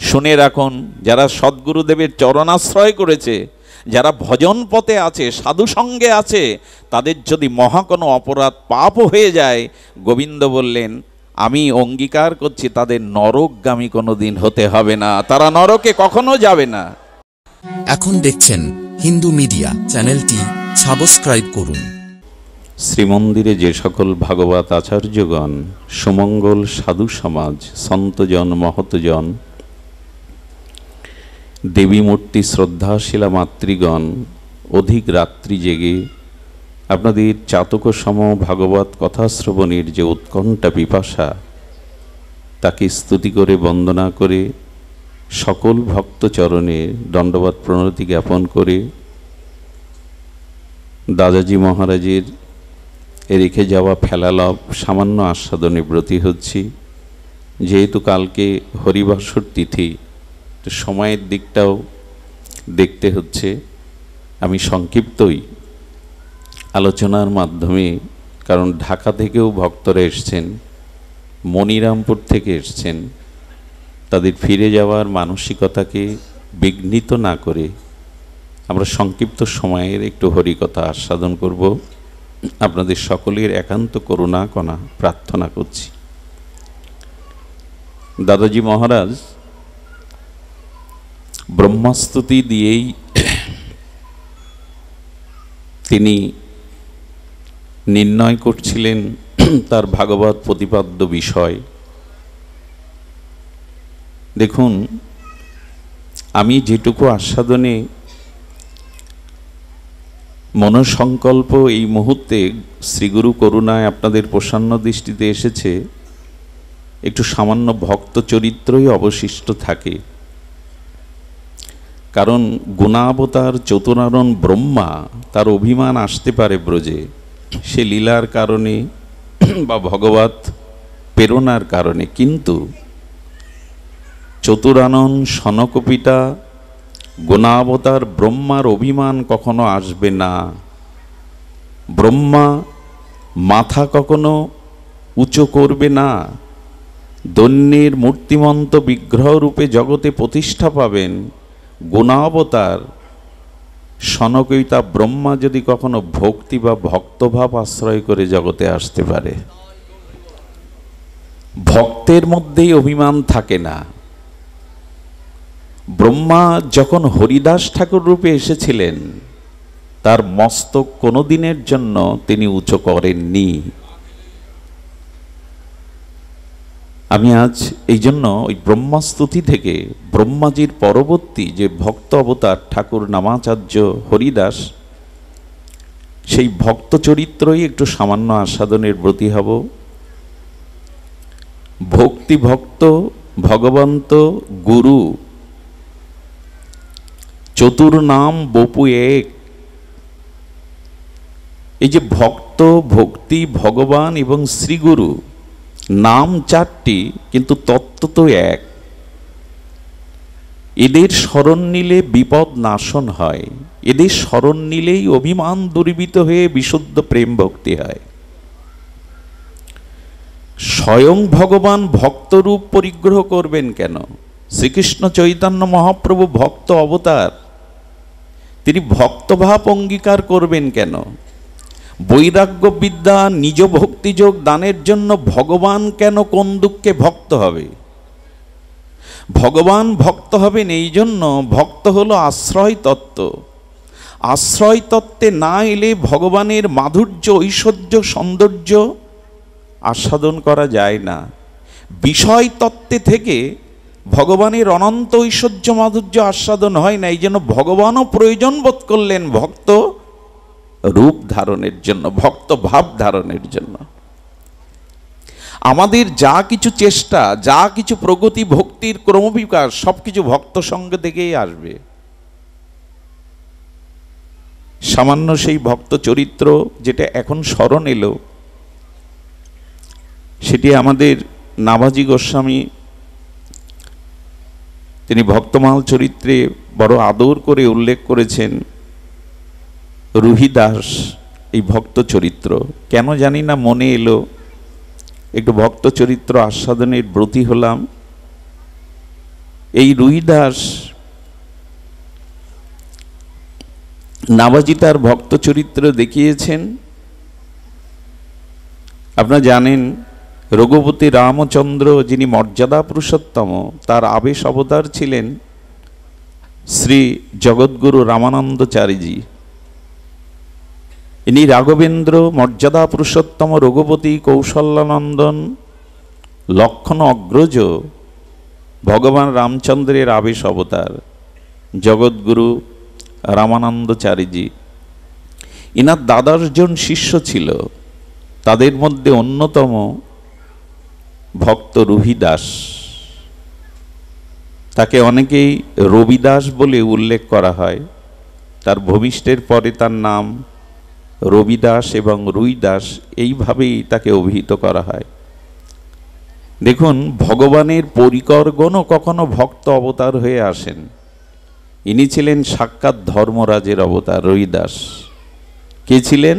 শুনে রাখুন, যারা সদ্গুরুদেবের চরণাশ্রয় করেছে, যারা ভজন পথে আছে, সাধু সঙ্গে আছে, তাদের যদি মহা কোনো অপরাধ পাপ হয়ে যায়, গোবিন্দ বললেন আমি অঙ্গীকার করছি তাদের নরকগামী কোনো দিন হতে হবে না, তারা নরকে কখনো যাবে না। এখন দেখছেন হিন্দু মিডিয়া চ্যানেলটি সাবস্ক্রাইব করুন। শ্রীমন্দিরে যে সকল ভাগবত আচার্যগণ, সুমঙ্গল সাধু সমাজ, সন্তজন, মহতজন, দেবী মূর্তি শ্রদ্ধাশীলা মাতৃগণ অধিক রাত্রি জেগে আপনাদের চাতক সম ভাগবত কথা শ্রবণের যে উৎকণ্ঠা পিপাসা, তাকে স্তুতি করে বন্দনা করে সকল ভক্তচরণে দণ্ডবত প্রণতি জ্ঞাপন করে দাদাজি মহারাজের রেখে যাওয়া ফেলালভ সামান্য আস্বাদনে ব্রতী হচ্ছি। যেহেতু কালকে হরিবাসর তিথি, তো সময়ের দিকটাও দেখতে হচ্ছে। আমি সংক্ষিপ্তই আলোচনার মাধ্যমে, কারণ ঢাকা থেকেও ভক্তরা এসছেন, মনিরামপুর থেকে এসছেন, তাদের ফিরে যাওয়ার মানসিকতাকে বিঘ্নিত না করে আমরা সংক্ষিপ্ত সময়ের একটু হরিকথা আস্বাদন করব। আপনাদের সকলের একান্ত করুণা কণা প্রার্থনা করছি। দাদাজি মহারাজ ব্রহ্মস্তুতি দিয়েই তিনি নির্ণয় করছিলেন তার ভাগবত প্রতিপাদ্য বিষয়। দেখুন, আমি যেটুকু আস্বাদনে মনসংকল্প এই মুহূর্তে শ্রীগুরু করুণায় আপনাদের প্রসন্ন দৃষ্টিতে এসেছে, একটু সামান্য ভক্ত চরিত্রই অবশিষ্ট থাকে। কারণ গুণাবতার চতুরানন ব্রহ্মা, তার অভিমান আসতে পারে ব্রজে, সে লীলার কারণে বা ভগবত প্রেরণার কারণে, কিন্তু চতুরানন সনকপিতা গুণাবতার ব্রহ্মার অভিমান কখনো আসবে না। ব্রহ্মা মাথা কখনো উঁচু করবে না। দৈন্যের মূর্তিমন্ত বিগ্রহ রূপে জগতে প্রতিষ্ঠা পাবেন গুণাবতার সনকপিতা ব্রহ্মা যদি কখনো ভক্তি বা ভক্তভাব আশ্রয় করে জগতে আসতে পারে। ভক্তের মধ্যেই অভিমান থাকে না। ব্রহ্মা যখন হরিদাস ঠাকুর রূপে এসেছিলেন, তার মস্তক কোনো দিনের জন্য তিনি উঁচু করেননি। আমি আজ এই জন্য ওই ব্রহ্মস্তুতি থেকে ব্রহ্মাজির পরবর্তী যে ভক্ত অবতার ঠাকুর নামাচার্য হরিদাস, সেই ভক্ত চরিত্রই একটু সামান্য আস্বাদনের ব্রতী হব। ভক্তি ভক্ত ভগবন্ত গুরু চতুর নাম বপু এক। এই যে ভক্ত, ভক্তি, ভগবান এবং শ্রীগুরু নাম চারটি, কিন্তু তত্ত্ব তো এক। এদের শরণ নিলে বিপদ নাশন হয়, এদের শরণ নিলেই অভিমান দূরীভূত হয়ে বিশুদ্ধ প্রেম ভক্তি হয়। স্বয়ং ভগবান ভক্তরূপ পরিগ্রহ করবেন কেন? শ্রীকৃষ্ণ চৈতন্য মহাপ্রভু ভক্ত অবতার, তিনি ভক্তভাব অঙ্গীকার করবেন কেন? বৈরাগ্য বিদ্যা, নিজ ভক্তিযোগ দানের জন্য ভগবান কেন কোন দুঃখে ভক্ত হবে? ভগবান ভক্ত হবেন এই জন্য, ভক্ত হলো আশ্রয় তত্ত্ব। আশ্রয় তত্ত্বে না এলে ভগবানের মাধুর্য, ঐশ্বর্য, সৌন্দর্য আস্বাদন করা যায় না। বিষয় তত্ত্বে থেকে ভগবানের অনন্ত ঐশ্বর্য মাধুর্য আস্বাদন হয় না। এই জন্য ভগবানও প্রয়োজন বোধ করলেন ভক্ত রূপ ধারণের জন্য, ভক্ত ভাব ধারণের জন্য। আমাদের যা কিছু চেষ্টা, যা কিছু প্রগতি, ভক্তির ক্রমবিকাশ, সব কিছু ভক্ত সঙ্গ থেকেই আসবে। সামান্য সেই ভক্ত চরিত্র যেটা এখন স্মরণ এলো, সেটি আমাদের নাভাজি গোস্বামী, তিনি ভক্তমাল চরিত্রে বড় আদর করে উল্লেখ করেছেন রুহিদাস এই ভক্ত চরিত্র। কেন জানি না মনে এলো, একটু ভক্ত চরিত্র আস্বাদনের ব্রতী হলাম। এই রুইদাস নাভাজি তার ভক্ত চরিত্র দেখিয়েছেন। আপনারা জানেন রঘুপতি রামচন্দ্র যিনি মর্যাদা পুরুষোত্তম, তার আবেশ অবতার ছিলেন শ্রী জগৎগুরু রামানন্দচারীজি। ইনি রাঘবেন্দ্র, মর্যাদা পুরুষোত্তম, রঘুপতি, কৌশল্যানন্দন, লক্ষণ অগ্রজ ভগবান রামচন্দ্রের আবেশ অবতার জগৎগুরু রামানন্দচারীজি। ইনার 12 জন শিষ্য ছিল, তাদের মধ্যে অন্যতম ভক্ত রুহিদাস। তাকে অনেকেই রবিদাস বলে উল্লেখ করা হয়। তার ভূমিষ্ঠের পরে তার নাম রবিদাস এবং রুইদাস এইভাবেই তাকে অভিহিত করা হয়। দেখুন, ভগবানের পরিকরগণও কখনো ভক্ত অবতার হয়ে আসেন। ইনি ছিলেন সাক্ষাৎ ধর্মরাজের অবতার রুইদাস। কে ছিলেন?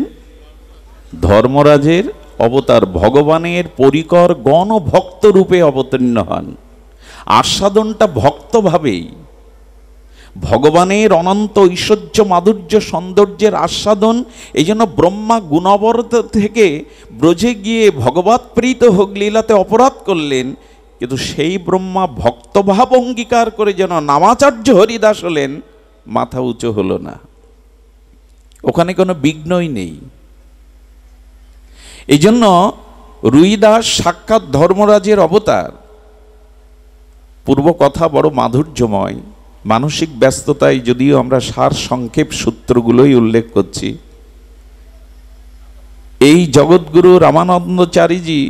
ধর্মরাজের অবতার। ভগবানের পরিকর গণ ভক্ত রূপে অবতীর্ণ হন। আস্বাদনটা ভক্তভাবেই, ভগবানের অনন্ত ঐশ্বর্য মাধুর্য সৌন্দর্যের আস্বাদন। এই জন্য ব্রহ্মা গুণবরত থেকে ব্রজে গিয়ে ভগবৎ প্রীত হোক লীলাতে অপরাধ করলেন, কিন্তু সেই ব্রহ্মা ভক্তভাব অঙ্গীকার করে যেন নামাচার্য হরিদাস হলেন, মাথা উঁচু হলো না। ওখানে কোনো বিঘ্নই নেই। এই জন্য রুইদাস সাক্ষাৎ ধর্মরাজের অবতার। পূর্ব কথা বড় মাধুর্যময়। মানসিক ব্যস্ততায় যদিও আমরা সার সংক্ষেপ সূত্রগুলোই উল্লেখ করছি। এই জগৎগুরু রামানন্দচারীজি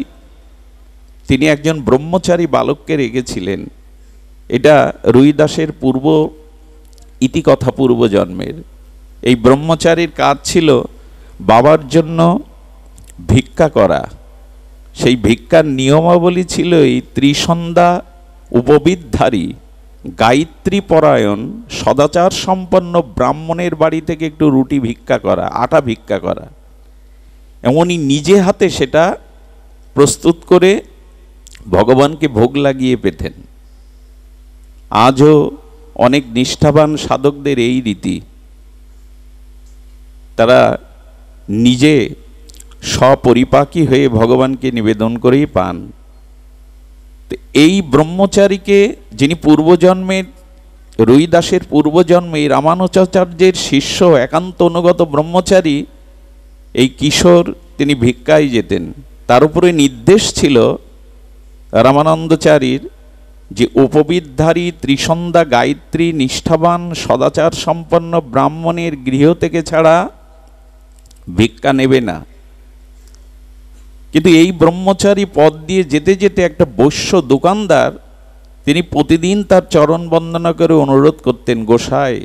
তিনি একজন ব্রহ্মচারী বালককে রেখেছিলেন। এটা রুইদাসের পূর্ব ইতিকথা, পূর্ব জন্মের। এই ব্রহ্মচারীর কাজ ছিল বাবার জন্য ভিক্ষা করা। সেই ভিক্ষার নিয়মাবলী ছিল এই ত্রিসন্ধ্যা উপবিদধারী গায়ত্রী পরায়ণ সদাচার সম্পন্ন ব্রাহ্মণের বাড়ি থেকে একটু রুটি ভিক্ষা করা, আটা ভিক্ষা করা। এমনই নিজে হাতে সেটা প্রস্তুত করে ভগবানকে ভোগ লাগিয়ে পেতেন। আজও অনেক নিষ্ঠাবান সাধকদের এই রীতি। তারা নিজে স্বপরিপাকী হয়ে ভগবানকে নিবেদন করেই পান। এই ব্রহ্মচারীকে, যিনি পূর্বজন্মের রুইদাসের পূর্বজন্মে রামানুজাচার্যের শিষ্য একান্ত অনুগত ব্রহ্মচারী, এই কিশোর তিনি ভিক্ষায় যেতেন। তার উপরে নির্দেশ ছিল রামানন্দচারীর যে উপবিদধারী ত্রিসন্ধ্যা গায়ত্রী নিষ্ঠাবান সদাচার সম্পন্ন ব্রাহ্মণের গৃহ থেকে ছাড়া ভিক্ষা নেবে না। কিন্তু এই ব্রহ্মচারী পথ দিয়ে যেতে যেতে একটা বৈশ্য দোকানদার, তিনি প্রতিদিন তার চরণ বন্দনা করে অনুরোধ করতেন, গোসাই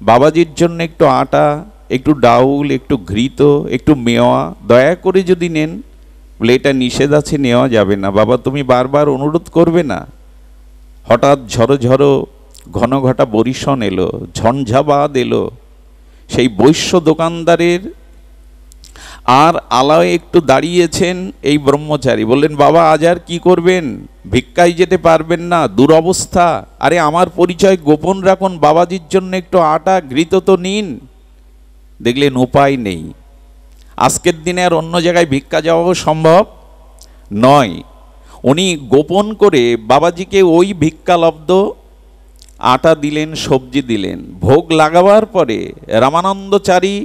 বাবাজির জন্য একটু আটা, একটু ডাউল, একটু ঘৃত, একটু মেওয়া দয়া করে যদি নেন। বলে এটা নিষেধ আছে, নেওয়া যাবে না। বাবা তুমি বারবার অনুরোধ করবে না। হঠাৎ ঝড়ো ঝড়ো ঘন ঘটা বরিশন এলো, ঝঞ্ঝাবাদ এলো। সেই বৈশ্য দোকানদারের আর আলায় একটু দাঁড়িয়েছেন এই ব্রহ্মচারী। বললেন, বাবা আজ আর কি করবেন? ভিক্ষায় যেতে পারবেন না, দুরবস্থা। আরে আমার পরিচয় গোপন রাখুন, বাবাজির জন্য একটু আটা ঘৃত তো নিন। দেখলেন উপায় নেই। আজকের দিনে আর অন্য জায়গায় ভিক্ষা যাওয়াও সম্ভব নয়। উনি গোপন করে বাবাজিকে ওই ভিক্ষালব্ধ আটা দিলেন, সবজি দিলেন। ভোগ লাগাবার পরে রামানন্দচারী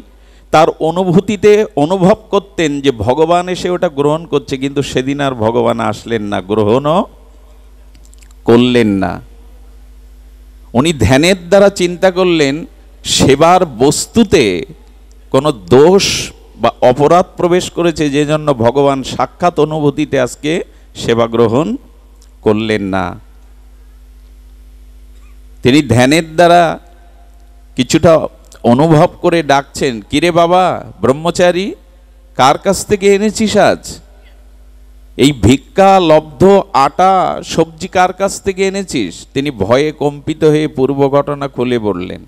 তার অনুভূতিতে অনুভব করতেন যে ভগবান এসে ওটা গ্রহণ করছে, কিন্তু সেদিন আর ভগবান আসলেন না, গ্রহণও করলেন না। উনি ধ্যানের দ্বারা চিন্তা করলেন সেবার বস্তুতে কোনো দোষ বা অপরাধ প্রবেশ করেছে, যে জন্য ভগবান সাক্ষাৎ অনুভূতিতে আজকে সেবা গ্রহণ করলেন না। তিনি ধ্যানের দ্বারা কিছুটা অনুভব করে ডাকছেন, কিরে বাবা ব্রহ্মচারী, কার কাছ থেকে এনেছিস আজ? এই ভিক্ষা লব্ধ আটা সবজি কার কাছ থেকে এনেছিস? তিনি ভয়ে কম্পিত হয়ে পূর্ব ঘটনা খুলে বললেন।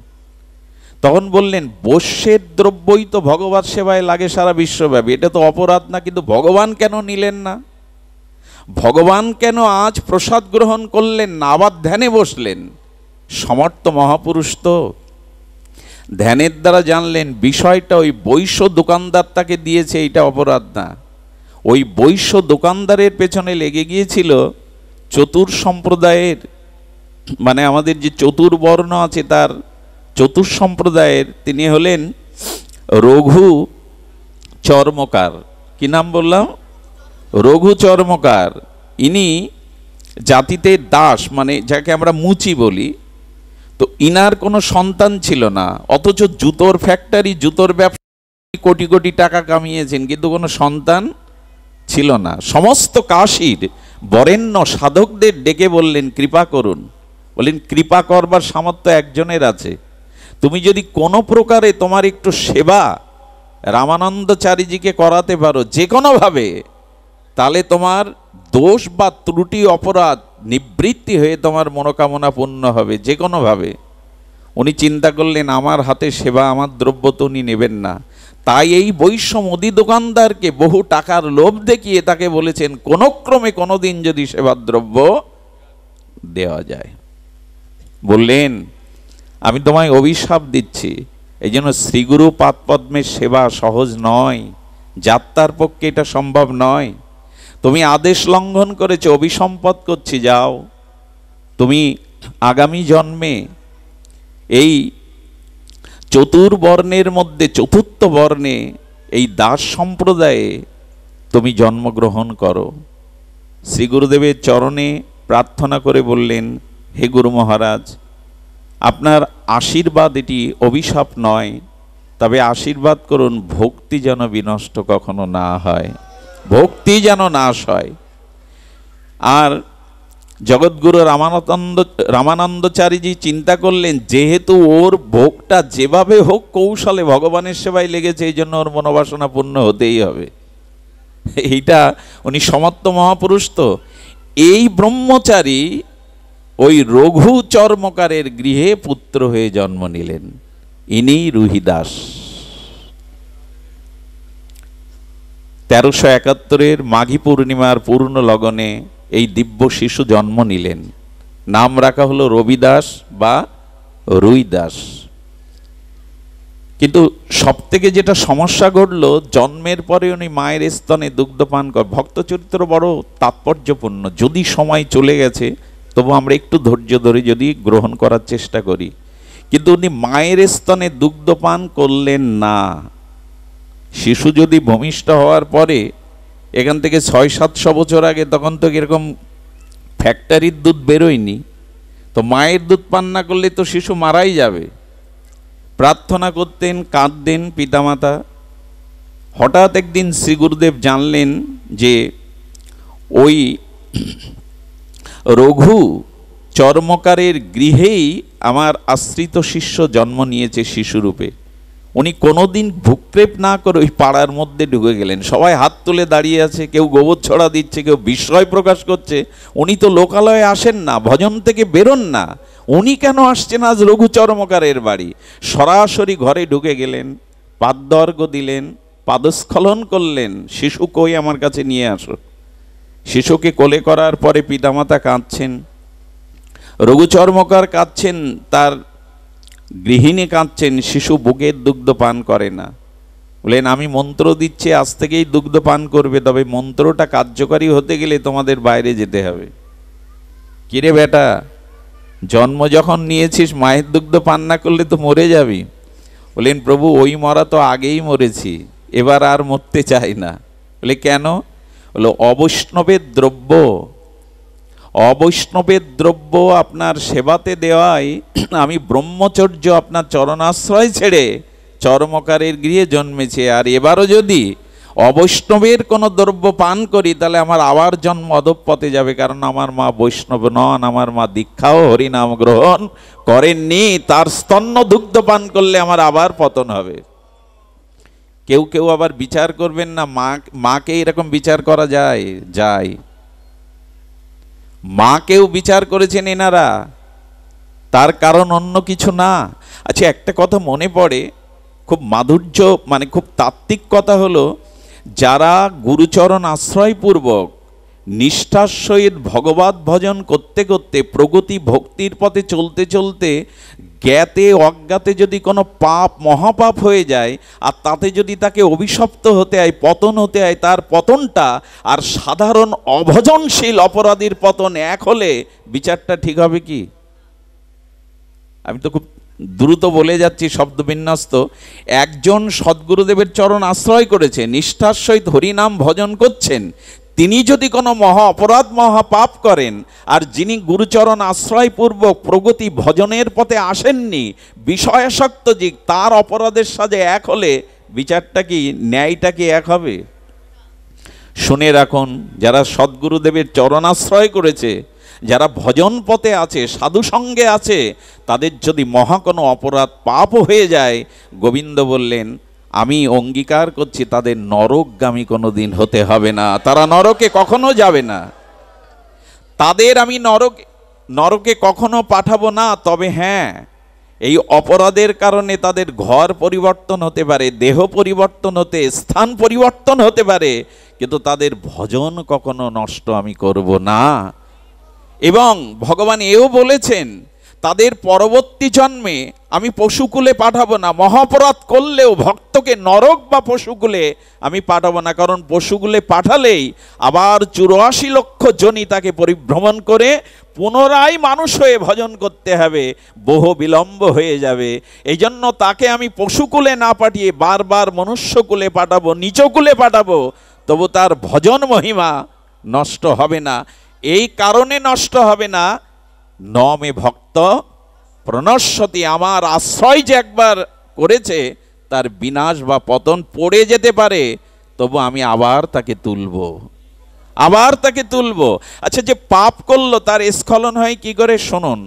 তখন বললেন, বৈশ্যের দ্রব্যই তো ভগবৎ সেবায় লাগে সারা বিশ্বব্যাপী, এটা তো অপরাধ না, কিন্তু ভগবান কেন নিলেন না? ভগবান কেন আজ প্রসাদ গ্রহণ করলেন না, আবার ধ্যানে বসলেন? সমর্থ মহাপুরুষ তো ধ্যানের দ্বারা জানলেন বিষয়টা ওই বৈশ্য দোকানদার তাকে দিয়েছে, এইটা অপরাধ না। ওই বৈশ্য দোকানদারের পেছনে লেগে গিয়েছিল চতুর সম্প্রদায়ের, মানে আমাদের যে চতুর্বর্ণ আছে তার চতুর সম্প্রদায়ের তিনি হলেন রঘু চর্মকার। কি নাম বললাম? রঘু চর্মকার। ইনি জাতিতে দাস, মানে যাকে আমরা মুচি বলি। তো ইনার কোনো সন্তান ছিল না, অথচ জুতোর ফ্যাক্টরি, জুতোর ব্যবসা কোটি কোটি টাকা কামিয়েছেন, কিন্তু কোনো সন্তান ছিল না। সমস্ত কাশীর বরেণ্য সাধকদের ডেকে বললেন কৃপা করুন। বললেন কৃপা করবার সামর্থ্য একজনের আছে, তুমি যদি কোনো প্রকারে তোমার একটু সেবা রামানন্দাচারীজিকে করাতে পারো যে কোনোভাবে, তাহলে তোমার দোষ বা ত্রুটি অপরাধ নিবৃত্তি হয়ে তোমার মনোকামনা পূর্ণ হবে যে কোনোভাবে। উনি চিন্তা করলেন আমার হাতে সেবা, আমার দ্রব্য তো উনি নেবেন না। তাই এই বৈশ্য মুদি দোকানদারকে বহু টাকার লোভ দেখিয়ে তাকে বলেছেন কোনো ক্রমে কোনো দিন যদি সেবার দ্রব্য দেওয়া যায়। বললেন আমি তোমায় অভিশাপ দিচ্ছি, এই জন্য শ্রীগুরু পাদপদ্মের সেবা সহজ নয়, যাত্রার পক্ষে এটা সম্ভব নয়। তুমি আদেশ লঙ্ঘন করেছো, অভিসম্পদ করছি, যাও। তুমি আগামী জন্মে এই চতুর্বর্ণের মধ্যে চতুর্থ বর্ণে এই দাস সম্প্রদায়ে তুমি জন্মগ্রহণ করো। শ্রী গুরুদেবের চরণে প্রার্থনা করে বললেন হে গুরু মহারাজ, আপনার আশীর্বাদ এটি অভিশাপ নয়, তবে আশীর্বাদ করুন ভক্তি যেন বিনষ্ট কখনো না হয়, ভক্তি যেন নাশ হয়। আর জগৎগুরু রামানন্দাচারীজি চিন্তা করলেন যেহেতু ওর ভোগটা যেভাবে হোক কৌশলে ভগবানের সেবায় লেগেছে, এই জন্য ওর মনোবাসনা পূর্ণ হতেই হবে। এইটা উনি সমর্থ মহাপুরুষ তো। এই ব্রহ্মচারী ওই রঘু চর্মকারের গৃহে পুত্র হয়ে জন্ম নিলেন, ইনি রুহিদাস। 1371 মাঘী পূর্ণিমার পূর্ণ লগনে এই দিব্য শিশু জন্ম নিলেন। নাম রাখা হলো রবিদাস বা রুইদাস। কিন্তু সবথেকে যেটা সমস্যা ঘটলো, জন্মের পরে উনি মায়ের স্তনে দুগ্ধপান ভক্ত চরিত্র বড় তাৎপর্যপূর্ণ। যদি সময় চলে গেছে তবু আমরা একটু ধৈর্য ধরে যদি গ্রহণ করার চেষ্টা করি। কিন্তু উনি মায়ের স্তনে দুগ্ধপান করলেন না। শিশু যদি ভূমিষ্ঠ হওয়ার পরে এখান থেকে 600-700 বছর আগে তখন তো এরকম ফ্যাক্টরির দুধ বেরোয়নি, তো মায়ের দুধ পান না করলে তো শিশু মারাই যাবে। প্রার্থনা করতেন, কাঁদতেন পিতামাতা। হঠাৎ একদিন শ্রী গুরুদেব জানলেন যে ওই রঘু চর্মকারের গৃহেই আমার আশ্রিত শিষ্য জন্ম নিয়েছে শিশুরূপে। উনি কোনোদিন ভূক্ষেপ না করে ওই পাড়ার মধ্যে ঢুকে গেলেন। সবাই হাত তুলে দাঁড়িয়ে আছে, কেউ গোবর ছড়া দিচ্ছে, কেউ বিস্ময় প্রকাশ করছে। উনি তো লোকালয়ে আসেন না, ভজন থেকে বেরোন না, উনি কেন আসছেন আজ রঘু চর্মকারের বাড়ি? সরাসরি ঘরে ঢুকে গেলেন, পাদ্যর্ঘ্য দিলেন, পাদস্খলন করলেন, শিশু কই আমার কাছে নিয়ে আসো। শিশুকে কোলে করার পরে পিতামাতা কাঁদছেন, রঘু চর্মকার কাঁদছেন, তার গৃহিণী কাঁদছেন, শিশু বুকের দুগ্ধ পান করে না। বলেন আমি মন্ত্র দিচ্ছি আজ থেকেই দুগ্ধ পান করবে, তবে মন্ত্রটা কার্যকারী হতে গেলে তোমাদের বাইরে যেতে হবে। কিরে বেটা, জন্ম যখন নিয়েছিস মায়ের দুগ্ধ পান না করলে তো মরে যাবি। বলেন প্রভু ওই মরা তো আগেই মরেছি, এবার আর মরতে চাই না। বলে কেন? বলো অবৈষ্ণবের দ্রব্য, অবৈষ্ণবের দ্রব্য আপনার সেবাতে দেওয়ায় আমি ব্রহ্মচর্য আপনার চরণাশ্রয় ছেড়ে চর্মকারের গৃহে জন্মেছে। আর এবারও যদি অবৈষ্ণবের কোনো দ্রব্য পান করি তাহলে আমার আবার জন্ম অধঃপথে যাবে, কারণ আমার মা বৈষ্ণব নন, আমার মা দীক্ষাও হরিনাম গ্রহণ করেননি, তার স্তন্য দুগ্ধ পান করলে আমার আবার পতন হবে। কেউ কেউ আবার বিচার করবেন না, মাকে এরকম বিচার করা যায়? যায়। মাকেও বিচার করেছেন এনারা, তার কারণ অন্য কিছু না। আচ্ছা একটা কথা মনে পড়ে, খুব মাধুর্য, মানে খুব তাত্ত্বিক কথা হলো, যারা গুরুচরণ আশ্রয়পূর্বক নিষ্ঠার সহিত ভগবত ভজন করতে করতে প্রগতি ভক্তির পথে চলতে চলতে জ্ঞাতে অজ্ঞাতে যদি কোনো পাপ মহাপাপ হয়ে যায় আর তাতে যদি তাকে অভিশপ্ত হতে হয়, পতন হতে হয়, তার পতনটা আর সাধারণ অভজনশীল অপরাধীর পতন এক হলে বিচারটা ঠিক হবে কি? আমি তো খুব দ্রুত বলে যাচ্ছি শব্দবিন্যাস। তো একজন সদ্গুরুদেবের চরণ আশ্রয় করেছে, নিষ্ঠার সহিত হরিনাম ভজন করছেন, তিনি যদি কোনো মহা অপরাধ মহাপাপ করেন, আর যিনি গুরুচরণ আশ্রয়পূর্বক প্রগতি ভজনের পথে আসেননি, বিষয়াসক্ত যে তার অপরাধের সাথে এক হলে বিচারটা কি, ন্যায়টা কি এক হবে? শুনে রাখুন, যারা সদ্গুরুদেবের চরণাশ্রয় করেছে, যারা ভজন পথে আছে, সাধু সঙ্গে আছে, তাদের যদি মহা কোনো অপরাধ পাপ হয়ে যায়, গোবিন্দ বললেন আমি অঙ্গীকার করছি তাদের নরকগামী কোনো দিন হতে হবে না, তারা নরকে কখনো যাবে না, তাদের আমি নরকে কখনো পাঠাবো না। তবে হ্যাঁ, এই অপরাধের কারণে তাদের ঘর পরিবর্তন হতে পারে, দেহ পরিবর্তন হতে, স্থান পরিবর্তন হতে পারে, কিন্তু তাদের ভজন কখনো নষ্ট আমি করব না। এবং ভগবান এও বলেছেন তাদের পরবর্তী জন্মে আমি পশুকুলে পাঠাবো না, মহাপরাধ করলেও ভক্তকে নরক বা পশুকুলে আমি পাঠাবো না, কারণ পশুকুলে পাঠালেই আবার 84 লক্ষ জনি তাকে পরিভ্রমণ করে পুনরায় মানুষ হয়ে ভজন করতে হবে, বহু বিলম্ব হয়ে যাবে। এই জন্য তাকে আমি পশুকুলে না পাঠিয়ে বারবার মনুষ্যকুলে পাঠাবো, নিচকুলে পাঠাবো, তবু তার ভজন মহিমা নষ্ট হবে না। এই কারণে নষ্ট হবে না, ন মে ভক্ত প্রণশ্যতি, আমার আশ্রয় যে একবার করেছে তার বিনাশ বা পতন পড়ে যেতে পারে, তবু আমি আবার তাকে তুলব, আবার তাকে তুলব। আচ্ছা, যে পাপ করলো তার স্খলন হয় কি করে? শুনুন,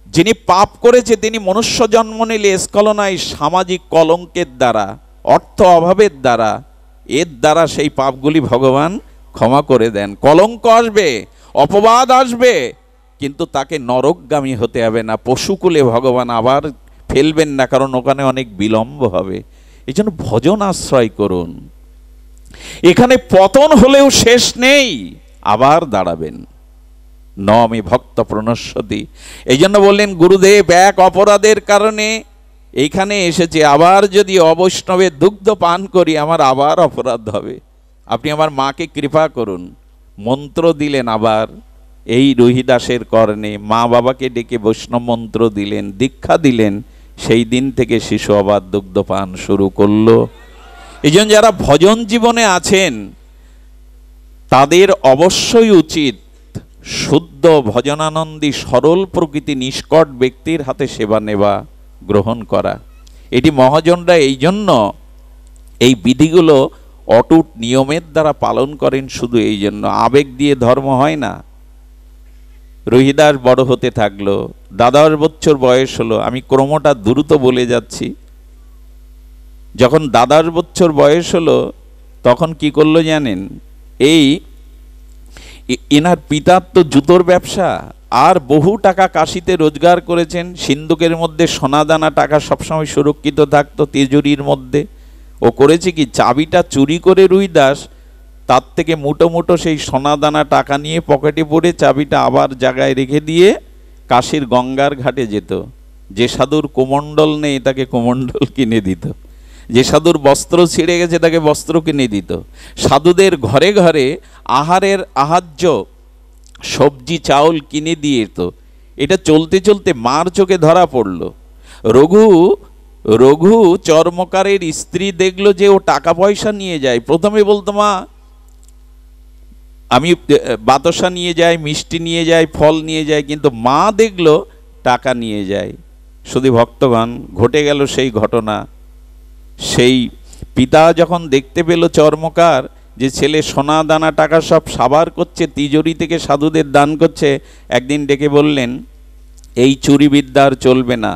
যিনি পাপ করেছে তিনি মনুষ্য জন্ম নিলে স্খলন হয় সামাজিক কলঙ্কের দ্বারা, অর্থ অভাবের দ্বারা, এর দ্বারা সেই পাপগুলি ভগবান ক্ষমা করে দেন। কলঙ্ক আসবে, অপবাদ আসবে, কিন্তু তাকে নরকগামী হতে হবে না, পশুকুলে ভগবান আবার ফেলবেন না, কারণ ওখানে অনেক বিলম্ব হবে। এই জন্য ভজন আশ্রয় করুন, এখানে পতন হলেও শেষ নেই, আবার দাঁড়াবেন। ন মে ভক্ত প্রণশ্যতি, এই জন্য বললেন গুরুদেব এক অপরাধের কারণে এইখানে এসেছে, আবার যদি অবৈষ্ণবের দুগ্ধ পান করি আমার আবার অপরাধ হবে, আপনি আমার মাকে কৃপা করুন। মন্ত্র দিলেন আবার এই রহিদাসের কর্ণে, মা বাবাকে ডেকে বৈষ্ণব মন্ত্র দিলেন, দীক্ষা দিলেন, সেই দিন থেকে শিশু আবার দুগ্ধপান শুরু করলো। এই জন্য যারা ভজন জীবনে আছেন তাদের অবশ্যই উচিত শুদ্ধ ভজনানন্দী সরল প্রকৃতি নিষ্কট ব্যক্তির হাতে সেবা নেওয়া, গ্রহণ করা। এটি মহাজনরা এই জন্য এই বিধিগুলো অটুট নিয়মের দ্বারা পালন করেন, শুধু এই জন্য। আবেগ দিয়ে ধর্ম হয় না। রহিদাস বড় হতে থাকলো, 10 বছর বয়স হলো, আমি ক্রমটা দ্রুত বলে যাচ্ছি। যখন 10 বছর বয়স হলো তখন কি করলো জানেন? এনার পিতার তো জুতোর ব্যবসা, আর বহু টাকা কাশিতে রোজগার করেছেন, সিন্ধুকের মধ্যে সোনাদানা টাকা সবসময় সুরক্ষিত থাকতো তিজুরির মধ্যে। ও করেছে কি, চাবিটা চুরি করে রুইদাস তার থেকে মুটো মুটো সেই সোনাদানা টাকা নিয়ে পকেটে পড়ে চাবিটা আবার জায়গায় রেখে দিয়ে কাশীর গঙ্গার ঘাটে যেত। যে সাধুর কোমণ্ডল নেই তাকে কোমণ্ডল কিনে দিত, যে সাধুর বস্ত্র ছিঁড়ে গেছে তাকে বস্ত্র কিনে দিত। সাধুদের ঘরে ঘরে আহারের আহার্য সবজি চাউল কিনে দিয়ে তো। এটা চলতে চলতে মার চোখে ধরা পড়ল। রঘু চর্মকারের স্ত্রী দেখলো যে ও টাকা পয়সা নিয়ে যায়। প্রথমে বলতো মা আমি বাতাসা নিয়ে যাই, মিষ্টি নিয়ে যাই, ফল নিয়ে যাই, কিন্তু মা দেখলো টাকা নিয়ে যায়। শুধু ভক্তগণ, ঘটে গেল সেই ঘটনা। সেই পিতা যখন দেখতে পেল চর্মকার যে ছেলে সোনা দানা টাকা সব সাবার করছে, তিজোরি থেকে সাধুদের দান করছে, একদিন ডেকে বললেন এই চুরিবিদ্যা আর চলবে না,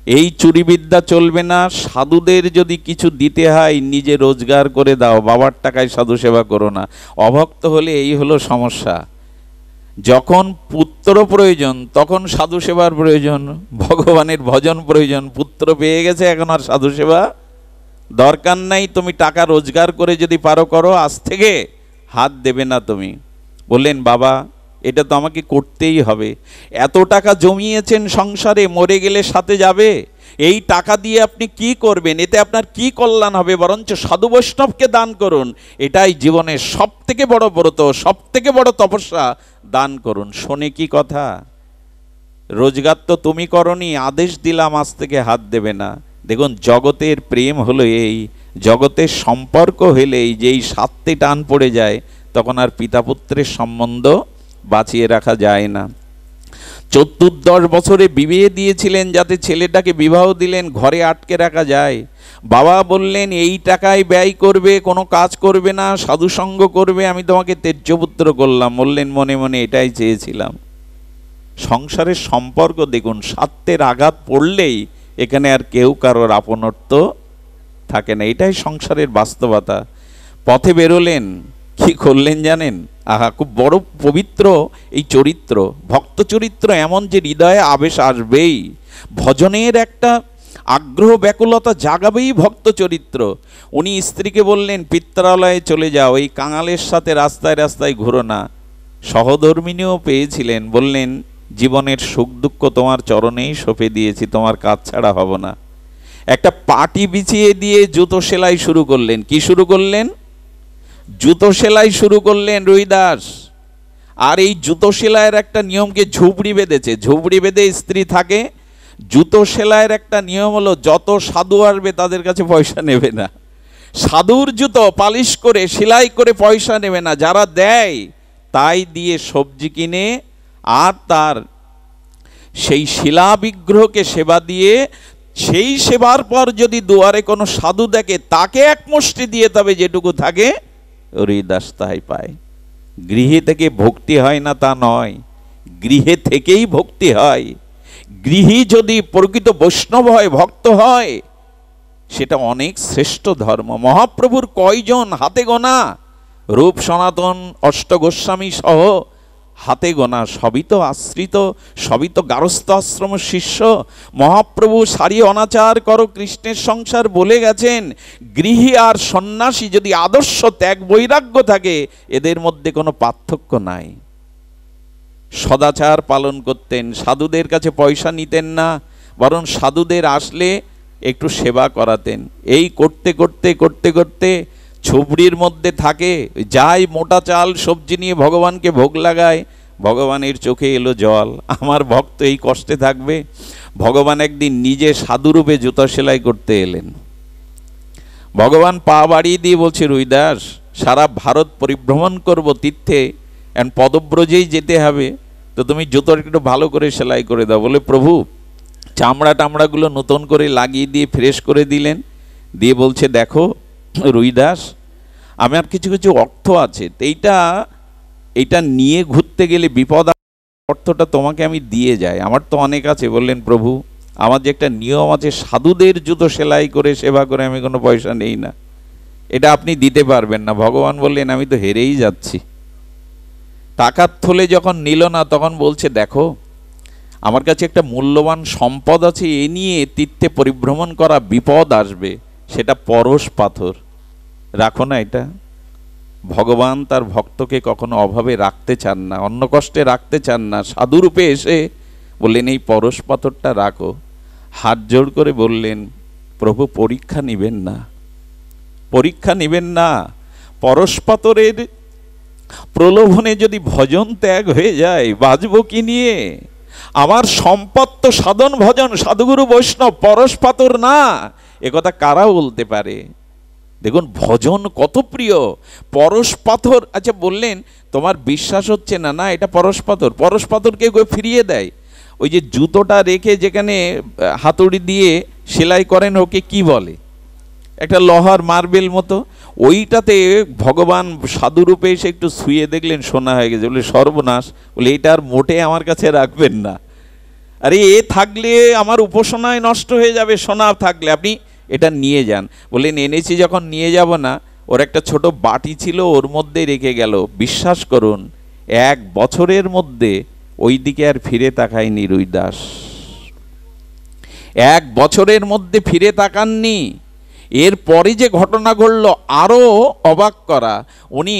এই চুরিবিদ্যা চলবে না। সাধুদের যদি কিছু দিতে হয় নিজে রোজগার করে দাও, বাবার টাকায় সাধু সেবা করো না। অভক্ত হলে এই হলো সমস্যা। যখন পুত্র প্রয়োজন তখন সাধু সেবার প্রয়োজন, ভগবানের ভজন প্রয়োজন। পুত্র পেয়ে গেছে, এখন আর সাধু সেবা দরকার নাই। তুমি টাকা রোজগার করে যদি পারো করো, আজ থেকে হাত দেবে না তুমি। বললেন, বাবা এটা তো আমাকে করতেই হবে, এত টাকা জমিয়েছেন সংসারে, মরে গেলে সাথে যাবে, এই টাকা দিয়ে আপনি কি করবেন, এতে আপনার কি কল্যাণ হবে, বরঞ্চ সাধু বৈষ্ণবকে দান করুন, এটাই জীবনের সব থেকে বড় ব্রত, সব থেকে বড় তপস্যা, দান করুন। শোনে কি কথা, রোজগার তো তুমি করনি, আদেশ দিলাম আজ থেকে হাত দেবে না। দেখুন জগতের প্রেম হলো এই, জগতের সম্পর্ক হলেই যেই স্বার্থে টান পড়ে যায় তখন আর পিতা পুত্রের সম্বন্ধ বাঁচিয়ে রাখা যায় না। 14 বছরে বিয়ে দিয়েছিলেন যাতে ছেলেটাকে বিবাহ দিলেন, ঘরে আটকে রাখা যায়? বাবা বললেন এই টাকায় ব্যয় করবে, কোনো কাজ করবে না, সাধুসঙ্গ করবে, আমি তোমাকে তেজ্যপুত্র করলাম। বললেন মনে মনে এটাই চেয়েছিলাম। সংসারের সম্পর্ক দেখুন, স্বার্থের আঘাত পড়লেই এখানে আর কেউ কারোর আপনত্ব থাকে না, এটাই সংসারের বাস্তবতা। পথে বেরোলেন, কি করলেন জানেন? আহা, খুব বড় পবিত্র এই চরিত্র, ভক্ত চরিত্র এমন যে হৃদয়ে আবেশ আসবেই, ভজনের একটা আগ্রহ ব্যাকুলতা জাগাবেই ভক্ত চরিত্র। উনি স্ত্রীকে বললেন পিত্রালয়ে চলে যাও, এই কাঙালের সাথে রাস্তায় রাস্তায় ঘুরো না। সহধর্মিনীও পেয়েছিলেন, বললেন জীবনের সুখ দুঃখ তোমার চরণেই সঁপে দিয়েছি, তোমার কাজ ছাড়া হব না। একটা পাটি বিছিয়ে দিয়ে জুতো সেলাই শুরু করলেন। কি শুরু করলেন? জুতো সেলাই শুরু করলেন রুইদাস। আর এই জুতো সেলাইয়ের একটা নিয়মকে ঝুপড়ি বেঁধেছে, ঝুপড়ি বেঁধে স্ত্রী থাকে। জুতো সেলাইয়ের একটা নিয়ম হলো যত সাধু আসবে তাদের কাছে পয়সা নেবে না, সাধুর জুতো পালিশ করে সেলাই করে পয়সা নেবে না, যারা দেয় তাই দিয়ে সবজি কিনে আর তার সেই শিলা বিগ্রহকে সেবা দিয়ে, সেই সেবার পর যদি দুয়ারে কোনো সাধু দেখে তাকে এক মুষ্টি দিয়ে তবে যেটুকু থাকে হরিদাস তাই পায়। গৃহে থেকে ভক্তি হয় না তা নয়, গৃহে থেকেই ভক্তি হয়। গৃহী যদি প্রকৃত বৈষ্ণব হয়, ভক্ত হয়, সেটা অনেক শ্রেষ্ঠ ধর্ম। মহাপ্রভুর কয়জন হাতে গোনা, রূপ সনাতন অষ্টগোস্বামী সহ হাতে গোনা, সবই তো আশ্রিত, সবই তো গারস্থ আশ্রম শিষ্য। মহাপ্রভু সারি অনাচার করো কৃষ্ণের সংসার বলে গেছেন। গৃহী আর সন্ন্যাসী যদি আদর্শ ত্যাগ বৈরাগ্য থাকে, এদের মধ্যে কোনো পার্থক্য নাই। সদাচার পালন করতেন, সাধুদের কাছে পয়সা নিতেন না, বরং সাধুদের আসলে একটু সেবা করাতেন। এই করতে করতে করতে করতে ঝুপড়ির মধ্যে থাকে, যাই মোটা চাল সবজি নিয়ে ভগবানকে ভোগ লাগায়, ভগবানের চোখে এলো জল। আমার ভক্ত এই কষ্টে থাকবে। ভগবান একদিন নিজে সাধুরূপে জুতা সেলাই করতে এলেন। ভগবান পা বাড়িয়ে দিয়ে বলছে, রুইদাস সারা ভারত পরিভ্রমণ করব তীর্থে, এখন পদব্রজেই যেতে হবে, তো তুমি জুতোর একটু ভালো করে সেলাই করে দাও। বলে প্রভু চামড়া টামড়াগুলো নতুন করে লাগিয়ে দিয়ে ফ্রেশ করে দিলেন, দিয়ে বলছে দেখো রুইদাস আমার কিছু কিছু অর্থ আছে, এইটা নিয়ে ঘুরতে গেলে বিপদ, অর্থটা তোমাকে আমি দিয়ে যাই, আমার তো অনেক আছে। বললেন প্রভু আমার যে একটা নিয়ম আছে, সাধুদের জুতো সেলাই করে সেবা করে আমি কোনো পয়সা নেই না, এটা আপনি দিতে পারবেন না। ভগবান বললেন আমি তো হেরেই যাচ্ছি। টাকার থলে যখন নিল না তখন বলছে দেখো আমার কাছে একটা মূল্যবান সম্পদ আছে, এ নিয়ে তীর্থে পরিভ্রমণ করা বিপদ আসবে, সেটা পরশ পাথর, রাখো না এটা। ভগবান তার ভক্তকে কখনো অভাবে রাখতে চান না, অন্য কষ্টে রাখতে চান না। সাধুরূপে এসে বললেন এই পরশ পাথরটা রাখো। হাত জোড় করে বললেন প্রভু পরীক্ষা নিবেন না, পরীক্ষা নিবেন না। পরশ পাথরের প্রলোভনে যদি ভজন ত্যাগ হয়ে যায় বাঁচব কি নিয়ে? আমার সম্পদ তো সাধন ভজন, সাধুগুরু বৈষ্ণব, পরশ পাথর না, একথা কারা বলতে পারে? দেখুন ভজন কত প্রিয়, পরশ পাথর। আচ্ছা বললেন তোমার বিশ্বাস হচ্ছে না, না এটা পরশ পাথর। পরশ পাথরকে ফিরিয়ে দেয়। ওই যে জুতোটা রেখে যেখানে হাতুড়ি দিয়ে সেলাই করেন ওকে কি বলে? একটা লোহার মার্বেল মতো, ওইটাতে ভগবান সাধুরূপে এসে একটু শুয়ে দেখলেন সোনা হয়ে গেছে। বলে সর্বনাশ, বলে এটা আর মোটে আমার কাছে রাখবেন না, আরে এ থাকলে আমার উপাসনায় নষ্ট হয়ে যাবে, সোনা থাকলে আপনি এটা নিয়ে যান। বললেন এনেছি যখন নিয়ে যাব না, ওর একটা ছোট বাটি ছিল ওর মধ্যে রেখে গেল। বিশ্বাস করুন 1 বছরের মধ্যে ওই দিকে আর ফিরে তাকায়নি রুইদাস, 1 বছরের মধ্যে ফিরে তাকাননি। এরপরে যে ঘটনা ঘটল আরও অবাক করা। উনি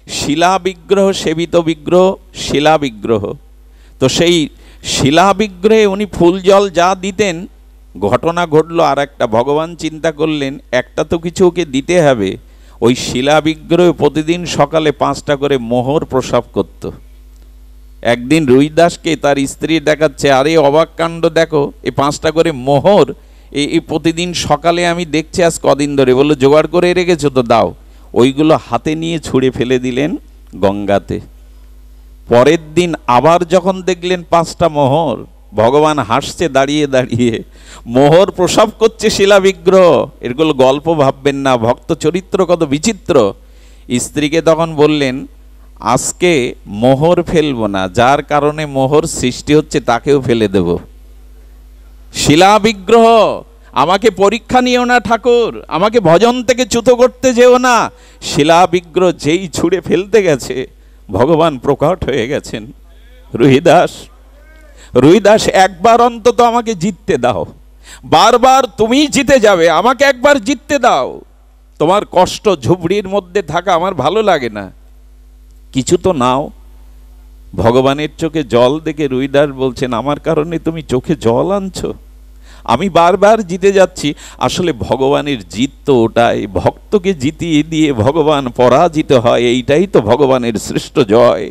শিলা বিগ্রহ, সেবিত বিগ্রহ, শিলা বিগ্রহ। তো সেই শিলা বিগ্রহে উনি ফুল জল যা দিতেন, ঘটনা ঘটলো আর একটা, ভগবান চিন্তা করলেন একটা তো কিছু ওকে দিতে হবে। ওই শিলা বিগ্রহে প্রতিদিন সকালে 5টা করে মোহর প্রসব করত। একদিন রুইদাসকে তার স্ত্রী দেখাচ্ছে, আরে অবাক কাণ্ড দেখো, এই 5টা করে মোহর এই প্রতিদিন সকালে আমি দেখছি আজ কদিন ধরে। বললো জোগাড় করে রেখেছো তো, দাও। ওইগুলো হাতে নিয়ে ছুঁড়ে ফেলে দিলেন গঙ্গাতে। পরের দিন আবার যখন দেখলেন 5টা মোহর, ভগবান হাসছে দাঁড়িয়ে দাঁড়িয়ে, মোহর প্রসব করছে শিলা বিগ্রহ। এগুলো গল্প ভাববেন না, ভক্ত চরিত্র কত বিচিত্র। স্ত্রীকে তখন বললেন, আজকে মোহর ফেলবো না, যার কারণে মোহর সৃষ্টি হচ্ছে তাকেও ফেলে দেব। শিলা বিগ্রহ, আমাকে পরীক্ষা নিও না ঠাকুর, আমাকে ভজন থেকে চ্যুত করতে যেও না। শিলা বিগ্রহ যেই ছুঁড়ে ফেলতে গেছে, ভগবান প্রকট হয়ে গেছেন। রুহিদাস, রুহিদাস, একবার অন্তত আমাকে জিততে দাও। বারবার তুমি জিতে যাবে, আমাকে একবার জিততে দাও। তোমার কষ্ট ঝুবড়ির মধ্যে থাকা আমার ভালো লাগে না, কিছু তো নাও। ভগবানের চোখে জল দেখে রুইদাস বলছেন, আমার কারণে তুমি চোখে জল আনছো? আমি বারবার জিতে যাচ্ছি। আসলে ভগবানের জিত তো ওটাই, ভক্তকে জিতিয়ে দিয়ে ভগবান পরাজিত হয়, এইটাই তো ভগবানের শ্রেষ্ঠ জয়।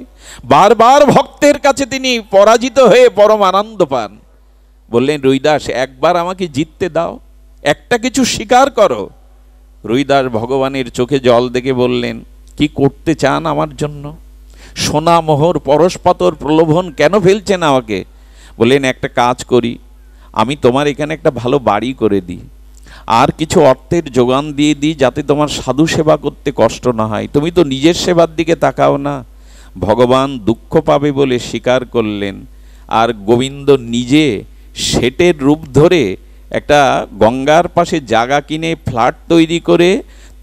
বারবার ভক্তের কাছে তিনি পরাজিত হয়ে পরম আনন্দ পান। বললেন, রুইদাস, একবার আমাকে জিততে দাও, একটা কিছু স্বীকার করো। রুইদাস ভগবানের চোখে জল দেখে বললেন, কি করতে চান আমার জন্য? সোনা মোহর পরশপাতর প্রলোভন কেন ফেলছেন আমাকে? বললেন, একটা কাজ করি, আমি তোমার এখানে একটা ভালো বাড়ি করে দিই, আর কিছু অর্থের যোগান দিয়ে দিই, যাতে তোমার সাধু সেবা করতে কষ্ট না হয়। তুমি তো নিজের সেবার দিকে তাকাও না। ভগবান দুঃখ পাবে বলে স্বীকার করলেন। আর গোবিন্দ নিজে শেটের রূপ ধরে একটা গঙ্গার পাশে জায়গা কিনে ফ্ল্যাট তৈরি করে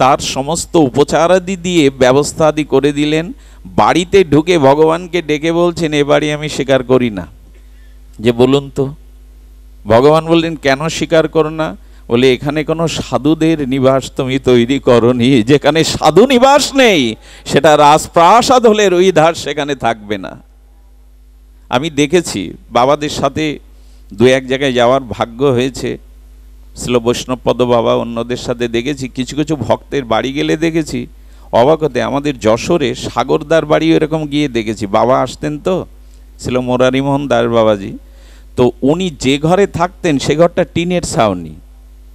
তার সমস্ত উপচারাদি দিয়ে ব্যবস্থা আদি করে দিলেন। বাড়িতে ঢুকে ভগবানকে ডেকে বলছেন, এ বাড়ি আমি স্বীকার করি না। যে বলুন তো। ভগবান বললেন, কেন স্বীকার করো না? বলে, এখানে কোনো সাধুদের নিবাস তুমি তৈরি করনি, যেখানে সাধু নিবাস নেই সেটা রাজপ্রাসাদ হলে রুইদাস সেখানে থাকবে না। আমি দেখেছি বাবাদের সাথে 2-1 জায়গায় যাওয়ার ভাগ্য হয়েছে, ছিল বৈষ্ণবপদ বাবা, অন্যদের সাথে দেখেছি। কিছু কিছু ভক্তের বাড়ি গেলে দেখেছি অবাক হতে। আমাদের যশোরে সাগরদার বাড়ি এরকম গিয়ে দেখেছি, বাবা আসতেন তো, ছিল মোরারিমোহন দাস বাবাজি। তো উনি যে ঘরে থাকতেন সে ঘরটা টিনের ছাউনি,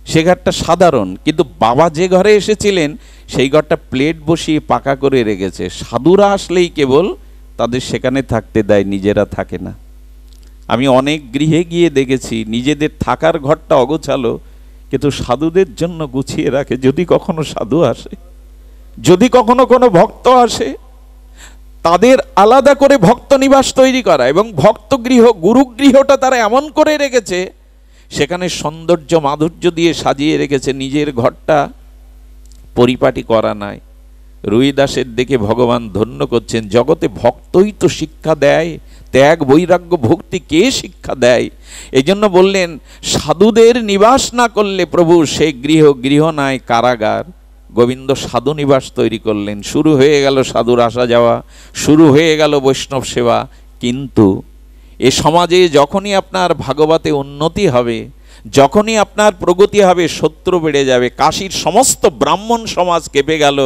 সে ঘরটা সাধারণ, কিন্তু বাবা যে ঘরে এসেছিলেন সেই ঘরটা প্লেট বসিয়ে পাকা করে রেখেছে। সাধুরা আসলেই কেবল তাদের সেখানে থাকতে দেয়, নিজেরা থাকে না। আমি অনেক গৃহে গিয়ে দেখেছি নিজেদের থাকার ঘরটা অগোছালো, কিন্তু সাধুদের জন্য গুছিয়ে রাখে। যদি কখনো সাধু আসে, যদি কখনো কোনো ভক্ত আসে, তাদের আলাদা করে ভক্ত নিবাস তৈরি করা, এবং ভক্ত গৃহ, গুরুগৃহটা তারা এমন করে রেখেছে, সেখানে সৌন্দর্য মাধুর্য দিয়ে সাজিয়ে রেখেছে, নিজের ঘরটা পরিপাটি করা নাই। রুইদাসের দেখে ভগবান ধন্য করছেন, জগতে ভক্তই তো শিক্ষা দেয়, ত্যাগ বৈরাগ্য ভক্তি কে শিক্ষা দেয়? এই জন্য বললেন, সাধুদের নিবাস না করলে প্রভু সে গৃহ, গৃহ নয় কারাগার। গোবিন্দ সাধু নিবাস তৈরি করলেন। শুরু হয়ে গেল সাধুর আসা যাওয়া, শুরু হয়ে গেল বৈষ্ণব সেবা। কিন্তু এ সমাজে যখনই আপনার ভাগবতে উন্নতি হবে, যখনই আপনার প্রগতি হবে, শত্রু বেড়ে যাবে। কাশীর সমস্ত ব্রাহ্মণ সমাজ কেঁপে গেল।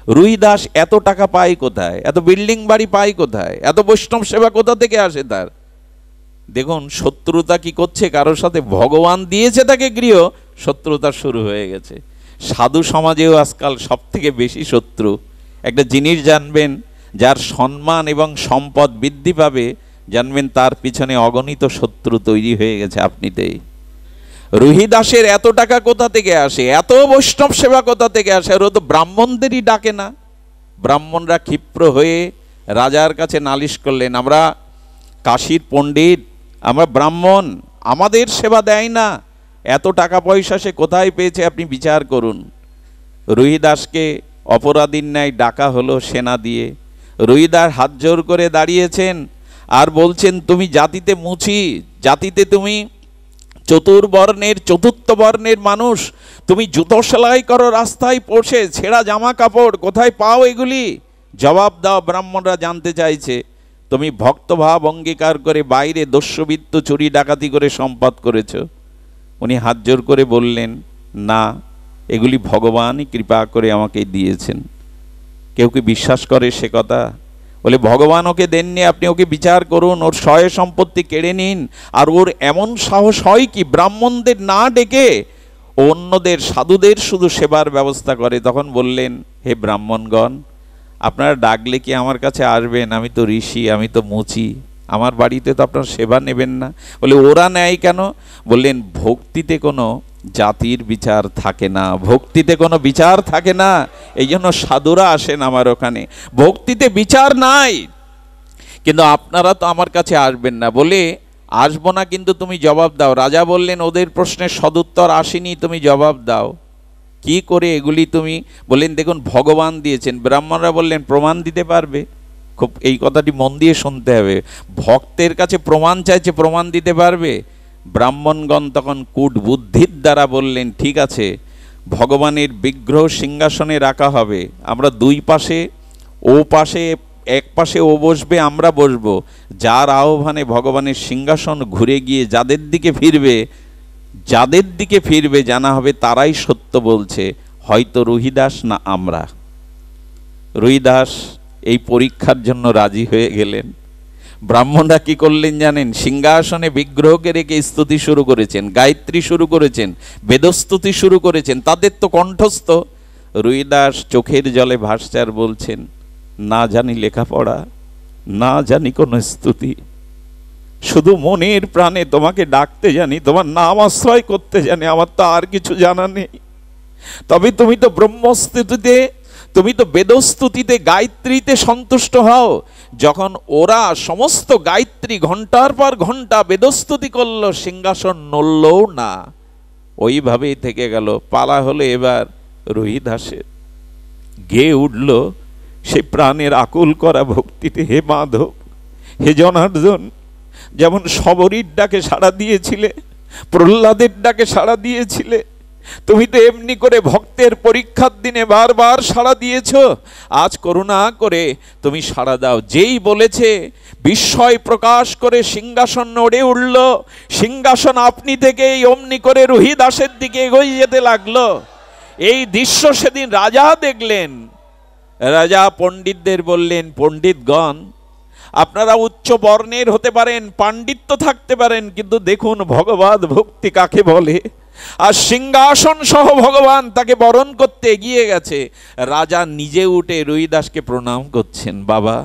রুইদাস এত টাকা পায় কোথায়? এত বিল্ডিং বাড়ি পায় কোথায়? এত বৈষ্ণব সেবা কোথা থেকে আসে তার? দেখুন শত্রুতা কি করছে কারোর সাথে। ভগবান দিয়েছে তাকে গৃহ, শত্রুতা শুরু হয়ে গেছে। সাধু সমাজেও আজকাল সব থেকে বেশি শত্রু। একটা জিনিস জানবেন, যার সম্মান এবং সম্পদ বৃদ্ধি পাবে, জানবেন তার পিছনে অগণিত শত্রু তৈরি হয়ে গেছে আপনিতেই। রুহিদাসের এত টাকা কোথা থেকে আসে? এত বৈষ্ণব সেবা কোথা থেকে আসে? আর ও তো ব্রাহ্মণদেরই ডাকে না। ব্রাহ্মণরা ক্ষিপ্র হয়ে রাজার কাছে নালিশ করলেন, আমরা কাশীর পণ্ডিত, আমরা ব্রাহ্মণ, আমাদের সেবা দেয় না, এত টাকা পয়সা সে কোথায় পেয়েছে, আপনি বিচার করুন। রুহিদাসকে অপরাধীর ন্যায় ডাকা হলো সেনা দিয়ে। রুহিদাস হাত জোর করে দাঁড়িয়েছেন আর বলছেন, তুমি জাতিতে মুছি, জাতিতে তুমি চতুর্বর্ণের, চতুর্থ বর্ণের মানুষ, তুমি জুতো সেলাই করো রাস্তায় বসে, ছেঁড়া জামা কাপড় কোথায় পাও এগুলি? জবাব দাও, ব্রাহ্মণরা জানতে চাইছে। তুমি ভক্তভাব অঙ্গীকার করে বাইরে দস্যুবৃত্ত চুরি ডাকাতি করে সম্পদ করেছ। উনি হাত জোর করে বললেন, না, এগুলি ভগবানই কৃপা করে আমাকে দিয়েছেন। কেউ কি বিশ্বাস করে সে কথা? বলে ভগবান ওকে দেননি, আপনি ওকে বিচার করুন, ওর সয় সম্পত্তি কেড়ে নিন। আর ওর এমন সাহস হয় কি ব্রাহ্মণদের না ডেকে অন্যদের সাধুদের শুধু সেবার ব্যবস্থা করে। তখন বললেন, হে ব্রাহ্মণগণ, আপনারা ডাকলে কি আমার কাছে আসবেন? আমি তো ঋষি, আমি তো মুচি, আমার বাড়িতে তো আপনার সেবা নেবেন না। বলে ওরা নেয় কেন? বললেন, ভক্তিতে কোনো জাতির বিচার থাকে না, ভক্তিতে কোনো বিচার থাকে না, এই জন্য সাধুরা আসেন আমার ওখানে, ভক্তিতে বিচার নাই। কিন্তু আপনারা তো আমার কাছে আসবেন না। বলে আসবো না, কিন্তু তুমি জবাব দাও। রাজা বললেন, ওদের প্রশ্নের সদুত্তর আসেনি, তুমি জবাব দাও। কি করে এগুলি তুমি? বললেন, দেখুন ভগবান দিয়েছেন। ব্রাহ্মণরা বললেন, প্রমাণ দিতে পারবে? খুব এই কথাটি মন দিয়ে শুনতে হবে। ভক্তের কাছে প্রমাণ চাইছে, প্রমাণ দিতে পারবে? ব্রাহ্মণগণ তখন কূট বুদ্ধির দ্বারা বললেন, ঠিক আছে, ভগবানের বিগ্রহ সিংহাসনে রাখা হবে, আমরা দুই পাশে, ও পাশে এক পাশে ও বসবে, আমরা বসবো। যার আহ্বানে ভগবানের সিংহাসন ঘুরে গিয়ে যাদের দিকে ফিরবে জানা হবে তারাই সত্য বলছে, হয়তো রুহিদাস না আমরা। রুহিদাস এই পরীক্ষার জন্য রাজি হয়ে গেলেন। ব্রাহ্মণরা কি করলেন জানেন? সিংহাসনে বিগ্রহকে রেখে স্তুতি শুরু করেছেন, গায়ত্রী শুরু করেছেন, বেদস্তুতি শুরু করেছেন, তাদের তো কণ্ঠস্থ। রুহিদাস চোখের জলে ভাস্যার বলছেন, না জানি লেখাপড়া, না জানি কোনো স্তুতি, শুধু মনের প্রাণে তোমাকে ডাকতে জানি, তোমার নাম আশ্রয় করতে জানি, আমার তো আর কিছু জানা নেই। তবে তুমি তো ব্রহ্মস্তুতিতে, তুমি তো বেদস্তুতিতে, গায়ত্রীতে সন্তুষ্ট হও। যখন ওরা সমস্ত গায়ত্রী ঘন্টার পর ঘন্টা বেদস্তুতি করলো, সিংহাসন নড়লও না, ওইভাবেই থেকে গেল। পালা হলো এবার রুহিদাসের। গেয়ে উঠল সে প্রাণের আকুল করা ভক্তিতে, হে মাধব, হে জনার্দন, যেমন শবরীর ডাকে সাড়া দিয়েছিলে, প্রহ্লাদের ডাকে সাড়া দিয়েছিলে, তুমি তো এমনি করে ভক্তের পরীক্ষার দিনে বারবার সাড়া দিয়েছ। আজ করুণা করে তুমি সাড়া দাও। যেই বলেছে বিস্ময় প্রকাশ করে সিংহাসন নড়ে উঠল। সিংহাসন আপনি থেকেই অমনি করে রুহিদাসের দিকে এগিয়ে যেতে লাগলো। এই দৃশ্য সেদিন রাজা দেখলেন। রাজা পণ্ডিতদের বললেন, পণ্ডিতগণ, আপনারা উচ্চ বর্ণের হতে পারেন, পাণ্ডিত্য থাকতে পারেন, কিন্তু দেখুন ভগবৎ ভক্তি কাকে বলে। আর সিংহাসন সহ ভগবান তাকে বরণ করতে এগিয়ে গেছে। রাজা নিজে উঠে রুহিদাসকে প্রণাম করছেন, বাবা,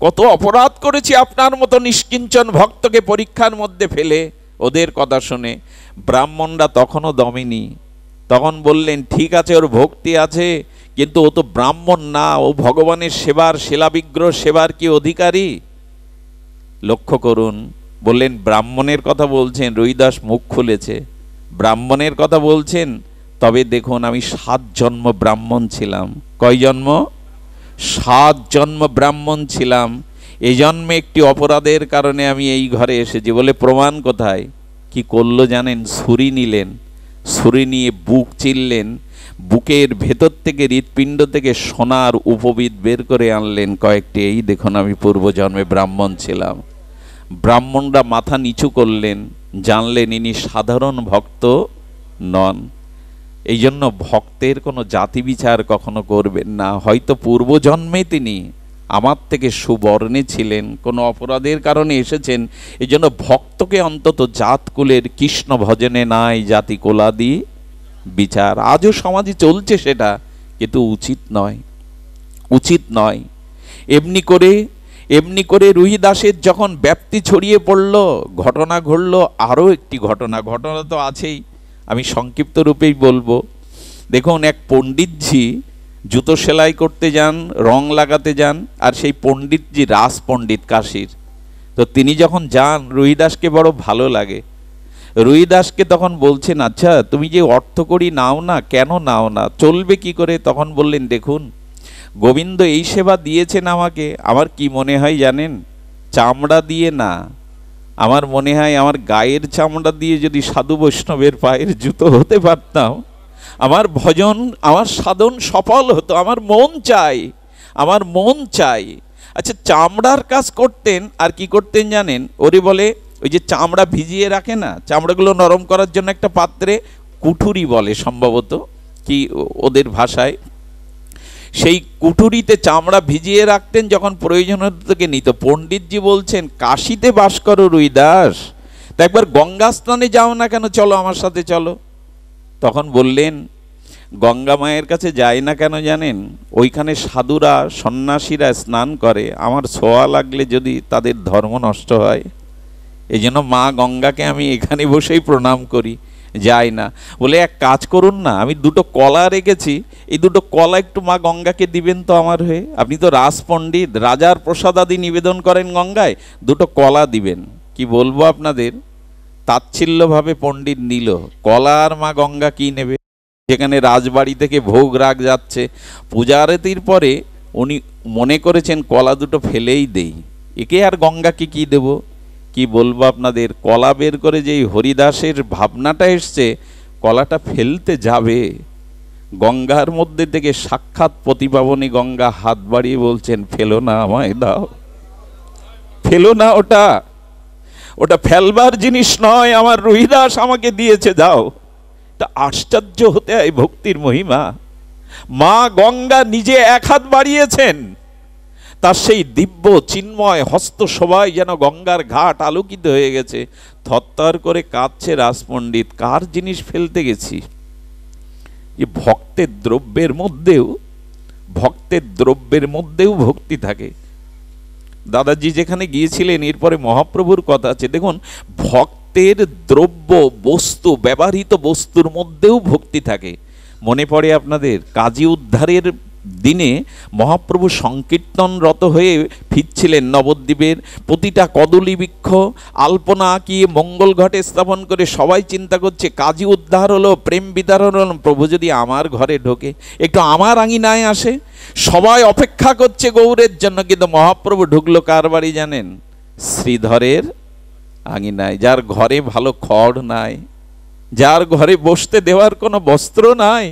কত অপরাধ করেছি আপনার মতো নিষ্কিঞ্চন ভক্তকে পরীক্ষার মধ্যে ফেলে। ওদের কথা শুনে ব্রাহ্মণরা তখনও দমেনি। তখন বললেন, ঠিক আছে, ওর ভক্তি আছে, কিন্তু ও তো ব্রাহ্মণ না, ও ভগবানের সেবার, শিলাবিগ্রহ সেবার কি অধিকারী? লক্ষ্য করুন, বললেন ব্রাহ্মণের কথা বলছেন। রুহিদাস মুখ খুলেছে, ব্রাহ্মণের কথা বলছেন? তবে দেখুন, আমি 7 জন্ম ব্রাহ্মণ ছিলাম। কয় জন্ম? 7 জন্ম ব্রাহ্মণ ছিলাম। এই জন্মে একটি অপরাধের কারণে আমি এই ঘরে এসেছি। বলে প্রমাণ কোথায়? কি করলো জানেন? ছুরি নিলেন, ছুরি নিয়ে বুক চিরলেন, বুকের ভেতর থেকে, হৃৎপিণ্ড থেকে সোনার উপবিদ বের করে আনলেন কয়েকটি। এই দেখুন, আমি পূর্বজন্মে ব্রাহ্মণ ছিলাম। ব্রাহ্মণরা মাথা নিচু করলেন, জানলেন ইনি সাধারণ ভক্ত নন। এই জন্য ভক্তের কোনো জাতি বিচার কখনো করবেন না। হয়তো পূর্বজন্মে তিনি আমার থেকে সুবর্ণে ছিলেন, কোনো অপরাধের কারণে এসেছেন। এই জন্য ভক্তকে অন্তত জাতকুলের কৃষ্ণ ভজনে নাই জাতি কোলাদি বিচার। আজও সমাজে চলছে সেটা, কিন্তু উচিত নয়, উচিত নয়। এমনি করে রুহিদাসের যখন ব্যাপ্তি ছড়িয়ে পড়ল, ঘটনা ঘটল। আরও একটি ঘটনা তো আছেই, আমি সংক্ষিপ্ত রূপেই বলবো। দেখুন, এক পণ্ডিতজি জুতো সেলাই করতে যান, রং লাগাতে যান, আর সেই পণ্ডিতজি রাস পণ্ডিত কাশীর। তো তিনি যখন যান, রুহিদাসকে বড় ভালো লাগে। রুহিদাসকে তখন বলছেন, আচ্ছা তুমি যে অর্থকড়ি নাও না, কেন নাও না, চলবে কি করে? তখন বললেন, দেখুন গোবিন্দ এই সেবা দিয়েছেন আমাকে, আমার কি মনে হয় জানেন? চামড়া দিয়ে না, আমার মনে হয় আমার গায়ের চামড়া দিয়ে যদি সাধু বৈষ্ণবের পায়ের জুতো হতে পারতাম, আমার ভজন, আমার সাধন সফল হতো। আমার মন চাই আমার মন চাই। আচ্ছা, চামড়ার কাজ করতেন, আর কি করতেন জানেন? ওরে বলে, ওই যে চামড়া ভিজিয়ে রাখে না, চামড়াগুলো নরম করার জন্য একটা পাত্রে, কুঠুরি বলে সম্ভবত, কি ওদের ভাষায়, সেই কুঠুরিতে চামড়া ভিজিয়ে রাখতেন, যখন প্রয়োজন হতো থেকে নিত। পণ্ডিতজি বলছেন, কাশিতে বাস করো রুইদাস, তা একবার গঙ্গা স্নানে যাও না কেন, চলো আমার সাথে চলো। তখন বললেন, গঙ্গা মায়ের কাছে যাই না কেন জানেন? ওইখানে সাধুরা সন্ন্যাসীরা স্নান করে, আমার ছোঁয়া লাগলে যদি তাদের ধর্ম নষ্ট হয়, এই জন্য মা গঙ্গাকে আমি এখানে বসেই প্রণাম করি, যাই না। বলে, এক কাজ করুন না, আমি দুটো কলা রেখেছি, এই দুটো কলা একটু মা গঙ্গাকে দিবেন তো আমার হয়ে। আপনি তো রাজপণ্ডিত, রাজার প্রসাদাদি নিবেদন করেন গঙ্গায়, দুটো কলা দিবেন। কি বলবো আপনাদের, তাচ্ছিল্যভাবে পণ্ডিত নিল। কলা আর মা গঙ্গা কি নেবে, যেখানে রাজবাড়ি থেকে ভোগ রাগ যাচ্ছে। পূজা আরতির পরে উনি মনে করেছেন কলা দুটো ফেলেই দেই, একে আর গঙ্গাকে কি দেব। কি বলবো আপনাদের, কলা বের করে যেই হরিদাসের ভাবনাটা এসছে, কলাটা ফেলতে যাবে, গঙ্গার মধ্যে থেকে সাক্ষাৎ প্রতিপাবনী গঙ্গা হাত বাড়িয়ে বলছেন, ফেলো না, আমায় দাও, ফেলো না, ওটা ওটা ফেলবার জিনিস নয়, আমার রুহিদাস আমাকে দিয়েছে, দাও। এটা আশ্চর্য হতে হয় ভক্তির মহিমা। মা গঙ্গা নিজে এক হাত বাড়িয়েছেন, তার সেই দিব্য চিন্ময় হস্ত সবাই যেন গঙ্গার ঘাট আলোকিত হয়ে গেছে। থরথর করে কাঁদছে রাজপণ্ডিত, কার জিনিস ফেলতে গেছি। যে ভক্তের দ্রব্যের মধ্যেও ভক্তি থাকে। দাদাজি যেখানে গিয়েছিলেন, এরপরে মহাপ্রভুর কথা আছে। দেখুন, ভক্তের দ্রব্য বস্তু, ব্যবহৃত বস্তুর মধ্যেও ভক্তি থাকে। মনে পড়ে আপনাদের, কাজী উদ্ধারের দিনে মহাপ্রভু সংকীর্তনরত হয়ে ফিরছিলেন নবদ্বীপের। প্রতিটা কদলী বৃক্ষ আলপনা আঁকিয়ে মঙ্গল ঘটে স্থাপন করে সবাই চিন্তা করছে, কাজী উদ্ধার হলো, প্রেম বিতরণ হলো, প্রভু যদি আমার ঘরে ঢোকে, একটু আমার আঙিনায় আসে। সবাই অপেক্ষা করছে গৌরের জন্য, কিন্তু মহাপ্রভু ঢুকলো কার বাড়ি জানেন? শ্রীধরের আঙিনায়, যার ঘরে ভালো খড় নাই, যার ঘরে বসতে দেওয়ার কোনো বস্ত্র নাই।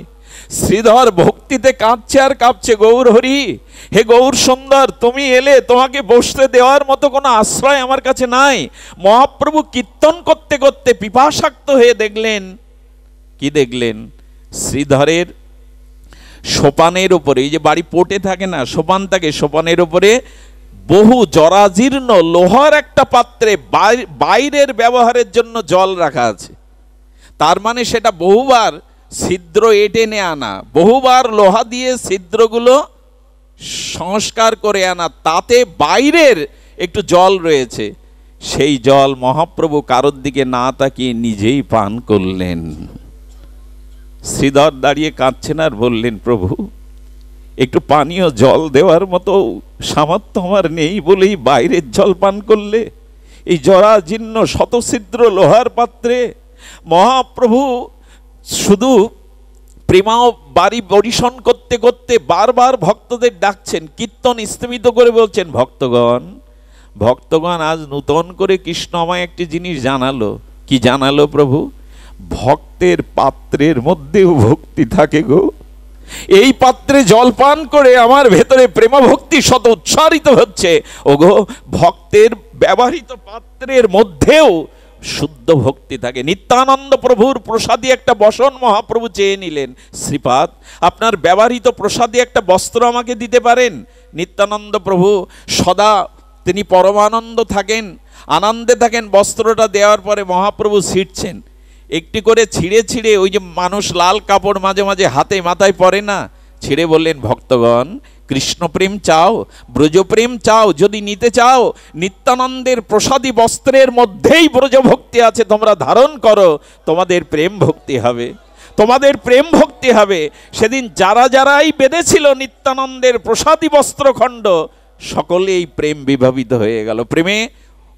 শ্রীধর ভক্তিতে কাঁদছে আর কাঁপছে, গৌর হরি, হে গৌর সুন্দর, তুমি এলে, তোমাকে বসতে দেওয়ার মতো কোনো আশ্রয় আমার কাছে নাই। মহাপ্রভু কীর্তন করতে করতে পিপাসাক্ত হয়ে দেখলেন, কি দেখলেন? শ্রীধরের সোপানের উপরে, এই যে বাড়ি পোটে থাকে না, সোপান থাকে, সোপানের উপরে বহু জরাজীর্ণ লোহার একটা পাত্রে বাইরের ব্যবহারের জন্য জল রাখা আছে। তার মানে সেটা বহুবার ছিদ্র এটেনে আনা, বহুবার লোহা দিয়ে ছিদ্রগুলো সংস্কার করে আনা, তাতে বাইরের একটু জল রয়েছে। সেই জল মহাপ্রভু কারোর দিকে না তাকিয়ে নিজেই পান করলেন। শ্রীধর দাঁড়িয়ে কাঁদছেন আর বললেন, প্রভু একটু পানীয় জল দেওয়ার মতো সামর্থ্য আমার নেই বলেই বাইরের জল পান করলে, এই জরাজীর্ণ শতছিদ্র লোহার পাত্রে। মহাপ্রভু শুধু প্রেমাও বাড়ি পরিশন করতে করতে বারবার ভক্তদের ডাকছেন, কীর্তন স্থিমিত করে বলছেন, ভক্তগণ আজ নূতন করে কৃষ্ণ আমায় একটি জিনিস জানালো। কি জানালো প্রভু? ভক্তের পাত্রের মধ্যেও ভক্তি থাকে গো। এই পাত্রে জল পান করে আমার ভেতরে প্রেম ভক্তি শত উচ্চারিত হচ্ছে। ওগো, ভক্তের ব্যবহৃত পাত্রের মধ্যেও শুদ্ধ ভক্তি থাকে। নিত্যানন্দ প্রভুর প্রসাদী একটা বসন মহাপ্রভু চেয়ে নিলেন, শ্রীপাদ আপনার ব্যবহৃত প্রসাদী একটা বস্ত্র আমাকে দিতে পারেন? নিত্যানন্দ প্রভু সদা তিনি পরমানন্দ থাকেন, আনন্দে থাকেন। বস্ত্রটা দেওয়ার পরে মহাপ্রভু ছিঁড়ছেন, একটি করে ছিঁড়ে ছিঁড়ে, ওই যে মানুষ লাল কাপড় মাঝে মাঝে হাতে মাথায় পরে না, ছিঁড়ে বললেন, ভক্তগণ কৃষ্ণপ্রেম চাও, ব্রজপ্রেম চাও, যদি নিতে চাও নিত্যানন্দের প্রসাদী বস্ত্রের মধ্যেই ব্রজভক্তি আছে, তোমরা ধারণ করো, তোমাদের প্রেম ভক্তি হবে, তোমাদের প্রেম ভক্তি হবে। সেদিন যারাই বেঁধেছিল নিত্যানন্দের প্রসাদী বস্ত্রখণ্ড, সকলেই প্রেম বিভাবিত হয়ে গেল, প্রেমে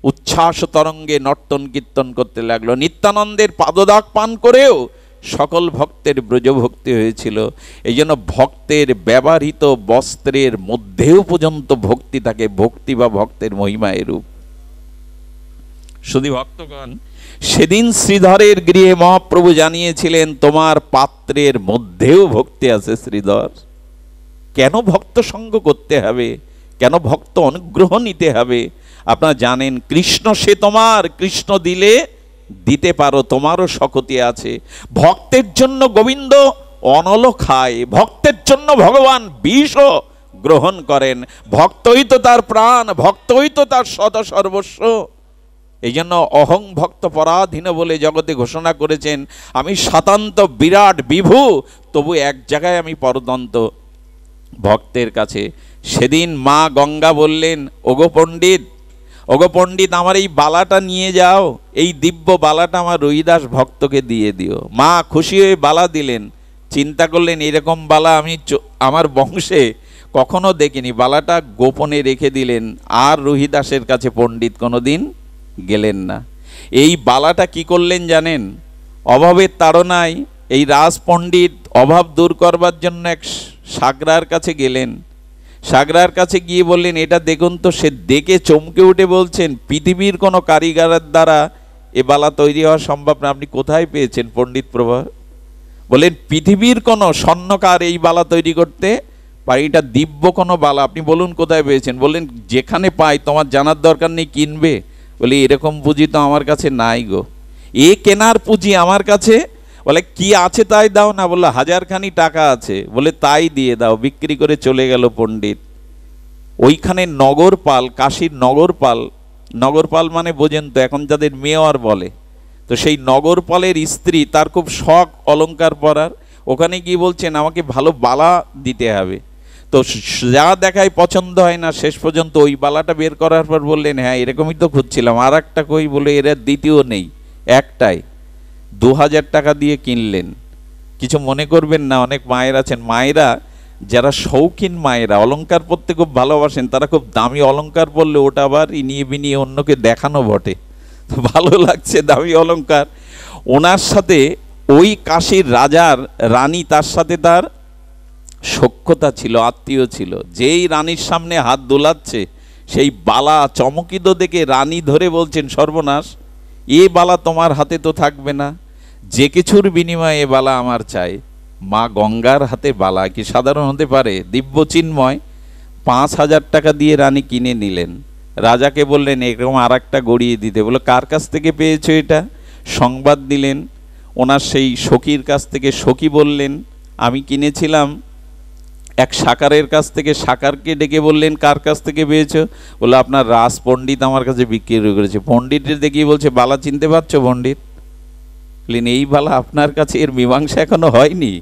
উচ্ছ্বাস তরঙ্গে নর্তন কীর্তন করতে লাগলো। নিত্যানন্দের পাদদাগ পান করেও সকল ভক্তের ব্রজভক্তি হয়েছিল। এই জন্য ভক্তের ব্যবহৃত বস্ত্রের মধ্যেও পর্যন্ত ভক্তি থাকে, ভক্তি বা ভক্তের মহিমা এরূপ। শুধু ভক্তগণ, সেদিন শ্রীধরের গৃহে মহাপ্রভু জানিয়েছিলেন, তোমার পাত্রের মধ্যেও ভক্তি আছে শ্রীধর। কেন ভক্ত সঙ্গ করতে হবে, কেন ভক্ত অনুগ্রহ নিতে হবে? আপনারা জানেন কৃষ্ণ সে তোমার, কৃষ্ণ দিলে দিতে পারো, তোমারও শক্তি আছে। ভক্তের জন্য গোবিন্দ অনল খায়, ভক্তের জন্য ভগবান বিষও গ্রহণ করেন। ভক্তই তো তার প্রাণ, ভক্তই তো তার সদ সর্বস্ব। এই জন্য অহং ভক্ত পরাধীন বলে জগতে ঘোষণা করেছেন, আমি শতান্ত বিরাট বিভু, তবু এক জায়গায় আমি পরদন্ত ভক্তের কাছে। সেদিন মা গঙ্গা বললেন, ওগো পণ্ডিত, ওগো পণ্ডিত, আমার এই বালাটা নিয়ে যাও, এই দিব্য বালাটা আমার রুইদাস ভক্তকে দিয়ে দিও। মা খুশি হয়ে বালা দিলেন। চিন্তা করলেন এরকম বালা আমি আমার বংশে কখনো দেখিনি। বালাটা গোপনে রেখে দিলেন, আর রুহিদাসের কাছে পণ্ডিত কোনোদিন গেলেন না। এই বালাটা কি করলেন জানেন? অভাবের তাড়নায় এই রাজ পণ্ডিত অভাব দূর করবার জন্য এক সাগরার কাছে গেলেন। সাগরার কাছে গিয়ে বললেন, এটা দেখুন তো। সে দেখে চমকে উঠে বলছেন, পৃথিবীর কোনো কারিগরের দ্বারা এ বালা তৈরি হওয়া সম্ভব না। আপনি কোথায় পেয়েছেন পণ্ডিত প্রভা? বলেন, পৃথিবীর কোনো স্বর্ণকার এই বালা তৈরি করতে পারে? এটা দিব্য কোনো বালা, আপনি বলুন কোথায় পেয়েছেন? বললেন, যেখানে পাই, তোমার জানার দরকার নেই, কিনবে? বলি, এরকম পুঁজি তো আমার কাছে নাই গো। এ কেনার পুঁজি আমার কাছে? বলে, কি আছে তাই দাও না। বললো, 1000খানি টাকা আছে। বলে, তাই দিয়ে দাও। বিক্রি করে চলে গেল পণ্ডিত। ওইখানে নগরপাল, কাশীর নগরপাল, নগরপাল মানে বোঝেন তো, এখন যাদের মেয়র বলে, তো সেই নগরপালের স্ত্রী, তার খুব শখ অলংকার পরার। ওখানে গিয়ে বলছেন, আমাকে ভালো বালা দিতে হবে। তো যা দেখায় পছন্দ হয় না, শেষ পর্যন্ত ওই বালাটা বের করার পর বললেন, হ্যাঁ এরকমই তো খুঁজছিলাম, আর একটা কই? বলে, এরা দ্বিতীয় নেই, একটাই। 2000 টাকা দিয়ে কিনলেন। কিছু মনে করবেন না, অনেক মায়ের আছেন, মায়েরা যারা শৌখিন মায়েরা অলংকার পরতে খুব ভালোবাসেন, তারা খুব দামি অলংকার পরলে ওটা আবার ইনিয়ে বিনিয়ে অন্যকে দেখানো বটে। তো ভালো লাগছে দামি অলংকার। ওনার সাথে ওই কাশীর রাজার রানী, তার সাথে তার সখ্যতা ছিল, আত্মীয় ছিল। যেই রানীর সামনে হাত দোলাচ্ছে, সেই বালা চমকিত দেখে রানী ধরে বলছেন, সর্বনাশ, এ বালা তোমার হাতে তো থাকবে না, যে কিছুর বিনিময়ে এ বালা আমার চাই। মা গঙ্গার হাতে বালা কি সাধারণ হতে পারে? দিব্য চিন্ময়। 5000 টাকা দিয়ে রানী কিনে নিলেন। রাজাকে বললেন, এরকম আর একটা গড়িয়ে দিতে। বলে, কার কাছ থেকে পেয়েছো এটা? সংবাদ দিলেন ওনার সেই সখীর কাছ থেকে। সখী বললেন, আমি কিনেছিলাম এক সাকারের কাছ থেকে। সাকারকে ডেকে বললেন, কার কাছ থেকে পেয়েছো? বলে, আপনার রাজ পণ্ডিত আমার কাছে বিক্রি করেছে। পণ্ডিতের দেখিয়ে বলছে, বালা চিনতে পারছো পণ্ডিত? বললেন, এই বালা আপনার কাছে? এর মীমাংসা এখনো হয়নি।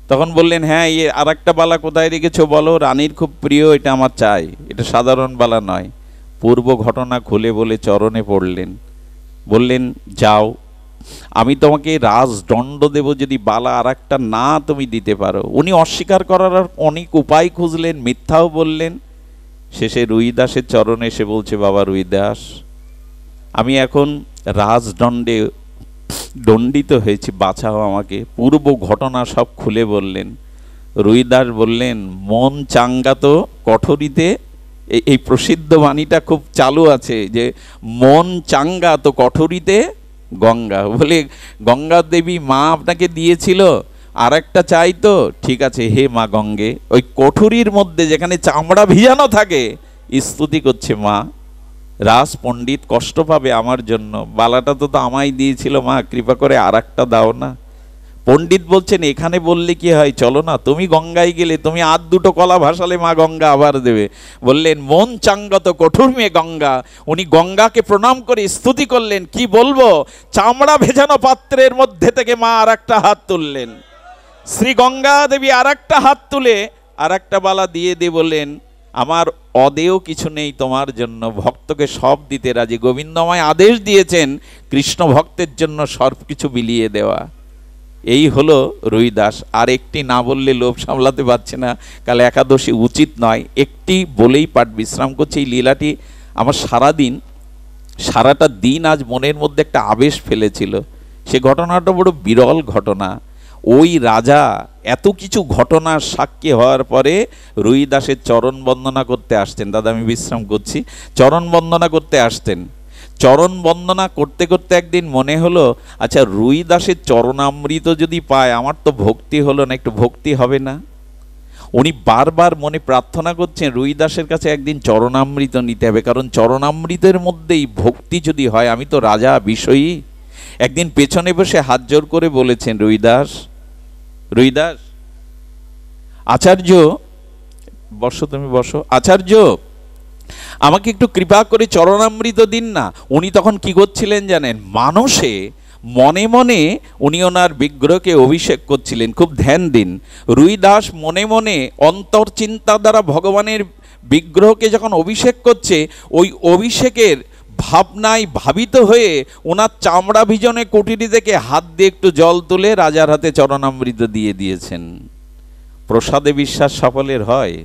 তখন বললেন, হ্যাঁ, এই আর একটা বালা কোথায় রেখেছো বলো, রানীর খুব প্রিয়, এটা আমার চাই, এটা সাধারণ বালা নয়। পূর্ব ঘটনা খুলে বলে চরণে পড়লেন। বললেন, যাও, আমি তোমাকে রাজদণ্ড দেব যদি বালা আর একটা না তুমি দিতে পারো। উনি অস্বীকার করার অনেক উপায় খুঁজলেন, মিথ্যাও বললেন। শেষে রুইদাসের চরণে এসে বলছে, বাবা রুইদাস, আমি এখন রাজদণ্ডে দণ্ডিত হয়েছি, বাঁচাও আমাকে। পূর্ব ঘটনা সব খুলে বললেন। রুইদাস বললেন, মন চাঙ্গা তো কঠোরিতে, এই প্রসিদ্ধ বাণীটা খুব চালু আছে যে মন চাঙ্গা তো কঠোরিতে গঙ্গা। বলে, গঙ্গা দেবী মা আপনাকে দিয়েছিল, আর একটা চাই তো? ঠিক আছে হে মা গঙ্গে। ওই কঠুরির মধ্যে যেখানে চামড়া ভিজানো থাকে, স্তুতি করছে মা। রাজ পণ্ডিত কষ্ট পাবে আমার জন্য, বালাটা তো আমায় দিয়েছিল মা, কৃপা করে আর একটা দাও না। পণ্ডিত বলছেন, এখানে বললে কি হয়, চলো না, তুমি গঙ্গায় গেলে, তুমি আর দুটো কলা ভাসালে মা গঙ্গা আবার দেবে। বললেন, মন চাঙ্গত কঠোর মেয়ে গঙ্গা। উনি গঙ্গাকে প্রণাম করে স্তুতি করলেন। কি বলবো, চামড়া ভেজানো পাত্রের মধ্যে থেকে মা আর একটা হাত তুললেন। শ্রী গঙ্গা দেবী আর একটা হাত তুলে আর একটা বালা দিয়ে দিয়ে বললেন, আমার অদেয় কিছু নেই তোমার জন্য, ভক্তকে সব দিতে রাজি। গোবিন্দ আমায় আদেশ দিয়েছেন কৃষ্ণ ভক্তের জন্য সব কিছু বিলিয়ে দেওয়া। এই হলো রুইদাস। আর একটি না বললে লোভ সামলাতে পারছে না, কাল একাদশী উচিত নয়, একটি বলেই পাঠ বিশ্রাম করছে। এই লীলাটি আমার সারাটা দিন আজ মনের মধ্যে একটা আবেশ ফেলেছিল। সে ঘটনাটা বড় বিরল ঘটনা। ওই রাজা এত কিছু ঘটনার সাক্ষী হওয়ার পরে রুইদাসের চরণ বন্দনা করতে আসতেন। দাদা আমি বিশ্রাম করছি। চরণ বন্দনা করতে আসতেন। চরণ বন্দনা করতে করতে একদিন মনে হলো, আচ্ছা রুইদাসের চরণামৃত যদি পায়, আমার তো ভক্তি হলো না, একটু ভক্তি হবে না? উনি বারবার মনে প্রার্থনা করছেন রুইদাসের কাছে একদিন চরণামৃত নিতে হবে, কারণ চরণামৃতের মধ্যেই ভক্তি যদি হয়, আমি তো রাজা বিষয়ী। একদিন পেছনে বসে হাত জোর করে বলেছেন, রুইদাস, রুইদাস, আচার্য, বসো তুমি বসো, আচার্য আমাকে একটু কৃপা করে চরণামৃত দিন না। উনি তখন কি করছিলেন জানেন? মানসে মনে মনে উনি ওনার বিগ্রহকে অভিষেক করছিলেন। খুব ধ্যান দিন, রুইদাস মনে মনে অন্তর্চিন্তা দ্বারা ভগবানের বিগ্রহকে যখন অভিষেক করছে, ওই অভিষেকের ভাবনায় ভাবিত হয়ে ওনার চামড়া ভিজনে কুটিরি থেকে হাত দিয়ে একটু জল তুলে রাজার হাতে চরণামৃত দিয়ে দিয়েছেন। প্রসাদে বিশ্বাস সকলের হয়?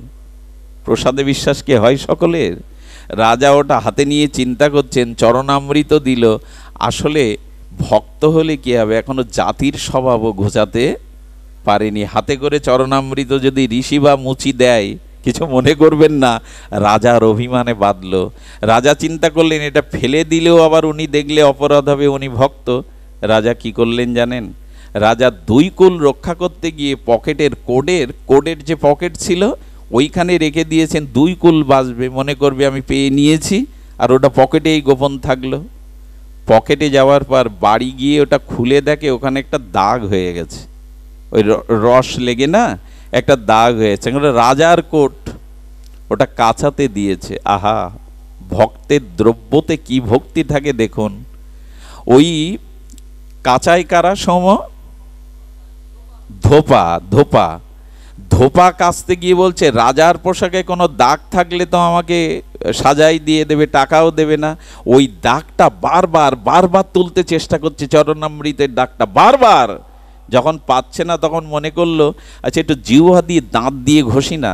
প্রসাদে বিশ্বাস কি হয় সকলের? রাজা ওটা হাতে নিয়ে চিন্তা করছেন, চরণামৃত দিল। আসলে ভক্ত হলে কি হবে, এখনো জাতির স্বভাবও ঘোচাতে পারেনি। হাতে করে চরণামৃত যদি ঋষি বা মুচি দেয়, কিছু মনে করবেন না। রাজার অভিমানে বাঁধল। রাজা চিন্তা করলেন এটা ফেলে দিলেও আবার উনি দেখলে অপরাধ হবে, উনি ভক্ত। রাজা কি করলেন জানেন? রাজা দুই কুল রক্ষা করতে গিয়ে পকেটের কোডের যে পকেট ছিল ওইখানে রেখে দিয়েছেন। দুই কুল বাঁচবে, মনে করবে আমি পেয়ে নিয়েছি, আর ওটা পকেটেই গোপন থাকলো। পকেটে যাওয়ার পর বাড়ি গিয়ে ওটা খুলে দেখে ওখানে একটা দাগ হয়ে গেছে, ওই রস লেগে না একটা দাগ হয়েছে। রাজার কোট, ওটা কাচাতে দিয়েছে। আহা, ভক্তের দ্রব্যতে কি ভক্তি থাকে দেখুন। ওই কাঁচাই কারা সম ধোপা, ধোপা ধোপা কাচতে গিয়ে বলছে রাজার পোশাকে কোনো দাগ থাকলে তো আমাকে সাজাই দিয়ে দেবে, টাকাও দেবে না। ওই দাগটা বারবার বারবার তুলতে চেষ্টা করছে, চরণামৃতের দাগটা বারবার। যখন পাচ্ছে না তখন মনে করলো আচ্ছা একটু জিহ্বা দিয়ে দাঁত দিয়ে ঘষি না।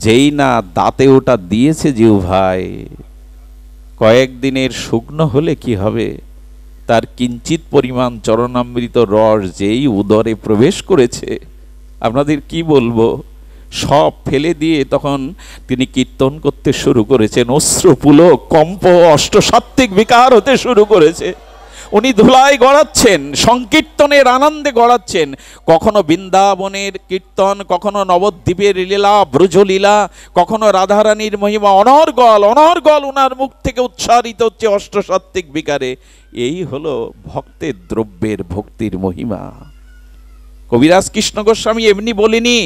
যেই না দাঁতে ওটা দিয়েছে জিহ্বায়, কয়েকদিনের শুকনো হলে কি হবে, তার কিঞ্চিত পরিমাণ চরণামৃত রস যেই উদরে প্রবেশ করেছে, আপনাদের কি বলবো, সব ফেলে দিয়ে তখন তিনি কীর্তন করতে শুরু করেছেন। অশ্রুপুলক কম্প অষ্টসাত্ত্বিক বিকার হতে শুরু করেছে। উনি ধুলায় গড়াচ্ছেন, সংকীর্তনের আনন্দে গড়াচ্ছেন। কখনো বৃন্দাবনের কীর্তন, কখনো নবদ্বীপের লীলা, ব্রজলীলা, কখনো রাধারানীর মহিমা, অনর্গল অনর্গল উনার মুখ থেকে উচ্চারিত হচ্ছে অষ্টসাত্ত্বিক বিকারে। এই হলো ভক্তের দ্রব্যের ভক্তির মহিমা। কবিরাজ কৃষ্ণ গোস্বামী এমনি বলিনি,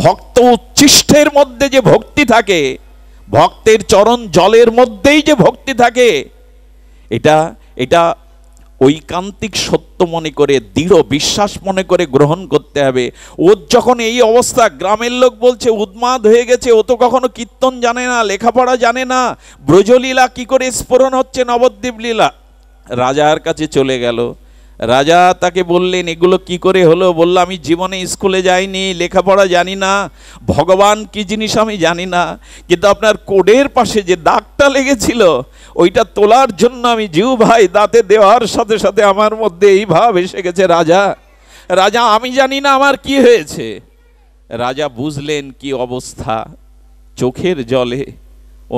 ভক্ত উচ্ছিষ্টের মধ্যে যে ভক্তি থাকে, ভক্তের চরণ জলের মধ্যেই যে ভক্তি থাকে, এটা এটা ঐকান্তিক সত্য মনে করে, দৃঢ় বিশ্বাস মনে করে গ্রহণ করতে হবে। ওর যখন এই অবস্থা, গ্রামের লোক বলছে উন্মাদ হয়ে গেছে, ও তো কখনো কীর্তন জানে না, লেখাপড়া জানে না, ব্রজলীলা কি করে স্ফুরণ হচ্ছে, নবদ্বীপ লীলা। রাজার কাছে চলে গেল। রাজা তাকে বললেন এগুলো কি করে হলো? বলল আমি জীবনে স্কুলে যাইনি, লেখাপড়া জানি না, ভগবান কি জিনিস আমি জানি না, কিন্তু আপনার কোডের পাশে যে দাগটা লেগেছিল ওইটা তোলার জন্য আমি জিহ্বায় দাঁতে দেওয়ার সাথে সাথে আমার মধ্যে এই ভাব এসে গেছে। রাজা, রাজা আমি জানি না আমার কি হয়েছে। রাজা বুঝলেন কি অবস্থা, চোখের জলে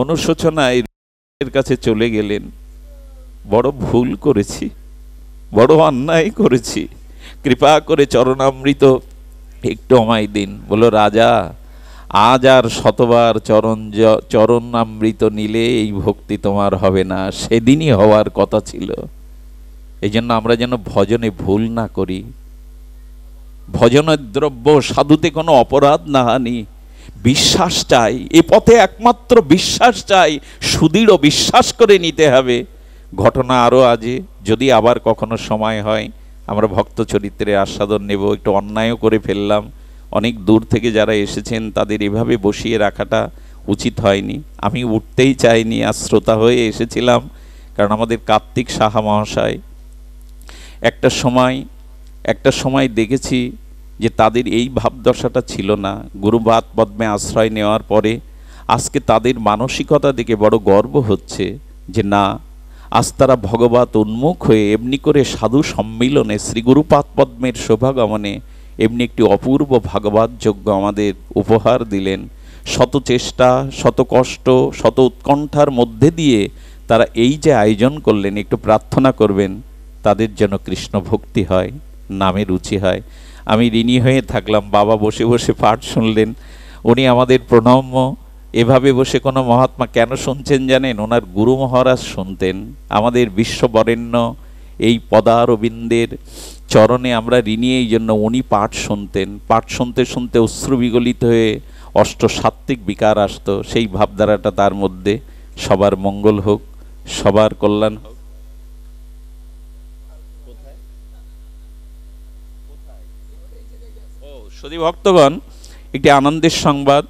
অনুশোচনায় এর কাছে চলে গেলেন। বড় ভুল করেছি, বড় অন্যায় করেছি, কৃপা করে চরণামৃত একটু আমায় দিন। বলো রাজা, আজ আর শতবার চরণামৃত নিলে এই ভক্তি তোমার হবে না, সেদিনই হওয়ার কথা ছিল। এই জন্য আমরা যেন ভজনে ভুল না করি। ভজনের দ্রব্য সাধুতে কোনো অপরাধ না হানি, বিশ্বাস চাই, এ পথে একমাত্র বিশ্বাস চাই, সুদৃঢ় বিশ্বাস করে নিতে হবে। ঘটনা আরও আছে, যদি আবার কখনো সময় হয় আমরা ভক্ত চরিত্রের আস্বাদন নেব। একটু অন্যায়ও করে ফেললাম, অনেক দূর থেকে যারা এসেছেন তাদের এভাবে বসিয়ে রাখাটা উচিত হয়নি। আমি উঠতেই চাইনি, আর শ্রোতা হয়ে এসেছিলাম, কারণ আমাদের কার্তিক সাহা মহাশয় একটা সময় দেখেছি যে তাদের এই ভাবদশাটা ছিল না। গুরুপাদ পদ্মে আশ্রয় নেওয়ার পরে আজকে তাদের মানসিকতা দেখে বড় গর্ব হচ্ছে যে না, আজ তারা ভগবত উন্মুখ হয়ে এমনি করে সাধু সম্মিলনে শ্রী গুরুপাদ পদ্মের শোভাগমনে এমনি একটি অপূর্ব ভাগবত যজ্ঞ আমাদের উপহার দিলেন। শত চেষ্টা, শত কষ্ট, শত উৎকণ্ঠার মধ্যে দিয়ে তারা এই যে আয়োজন করলেন, একটু প্রার্থনা করবেন তাদের যেন কৃষ্ণ ভক্তি হয়, নামে রুচি হয়। আমি ঋণী হয়ে থাকলাম। বাবা বসে বসে পাঠ শুনলেন, উনি আমাদের প্রণম্য। এভাবে বসে কোনো মহাত্মা কেন শুনছেন জানেন? ওনার গুরু মহারাজ শুনতেন। আমাদের বিশ্ববরেণ্য এই পদারবিন্দের চরণে আমরা ঋণী, এই জন্য উনি পাঠ শুনতেন। পাঠ শুনতে শুনতে অশ্রু বিগলিত হয়ে অষ্টসাত্ত্বিক বিকার আসতো। সেই ভাবধারাটা তার মধ্যে। সবার মঙ্গল হোক, সবার কল্যাণ হোক। সুধী ভক্তগণ, একটি আনন্দের সংবাদ।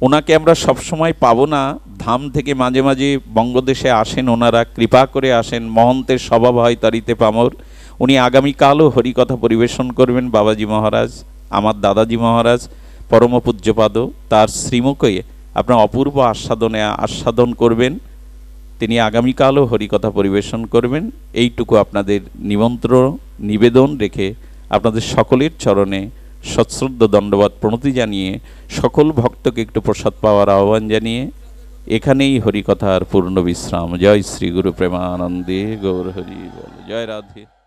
ওনাকে আমরা সবসময় পাবো না, ধাম থেকে মাঝে মাঝে বঙ্গদেশে আসেন ওনারা, কৃপা করে আসেন। মহন্তের স্বভাব হয় তরিতে পামর। উনি আগামীকালও হরিকথা পরিবেশন করবেন। বাবাজি মহারাজ, আমার দাদাজি মহারাজ পরম পূজ্যপাদ, তার শ্রীমুখে আপনার অপূর্ব আস্বাদন করবেন। তিনি আগামীকালও হরিকথা পরিবেশন করবেন। এইটুকু আপনাদের নিমন্ত্রণ নিবেদন রেখে আপনাদের সকলের চরণে সশ্রদ্ধ দণ্ডবাদ প্রণতি জানিয়ে, সকল ভক্তকে একটু প্রসাদ পাওয়ার আহ্বান জানিয়ে এখানেই হরিকথার পূর্ণ বিশ্রাম। জয় শ্রী গুরু প্রেমানন্দে গৌর হরি বল। জয় রাধে।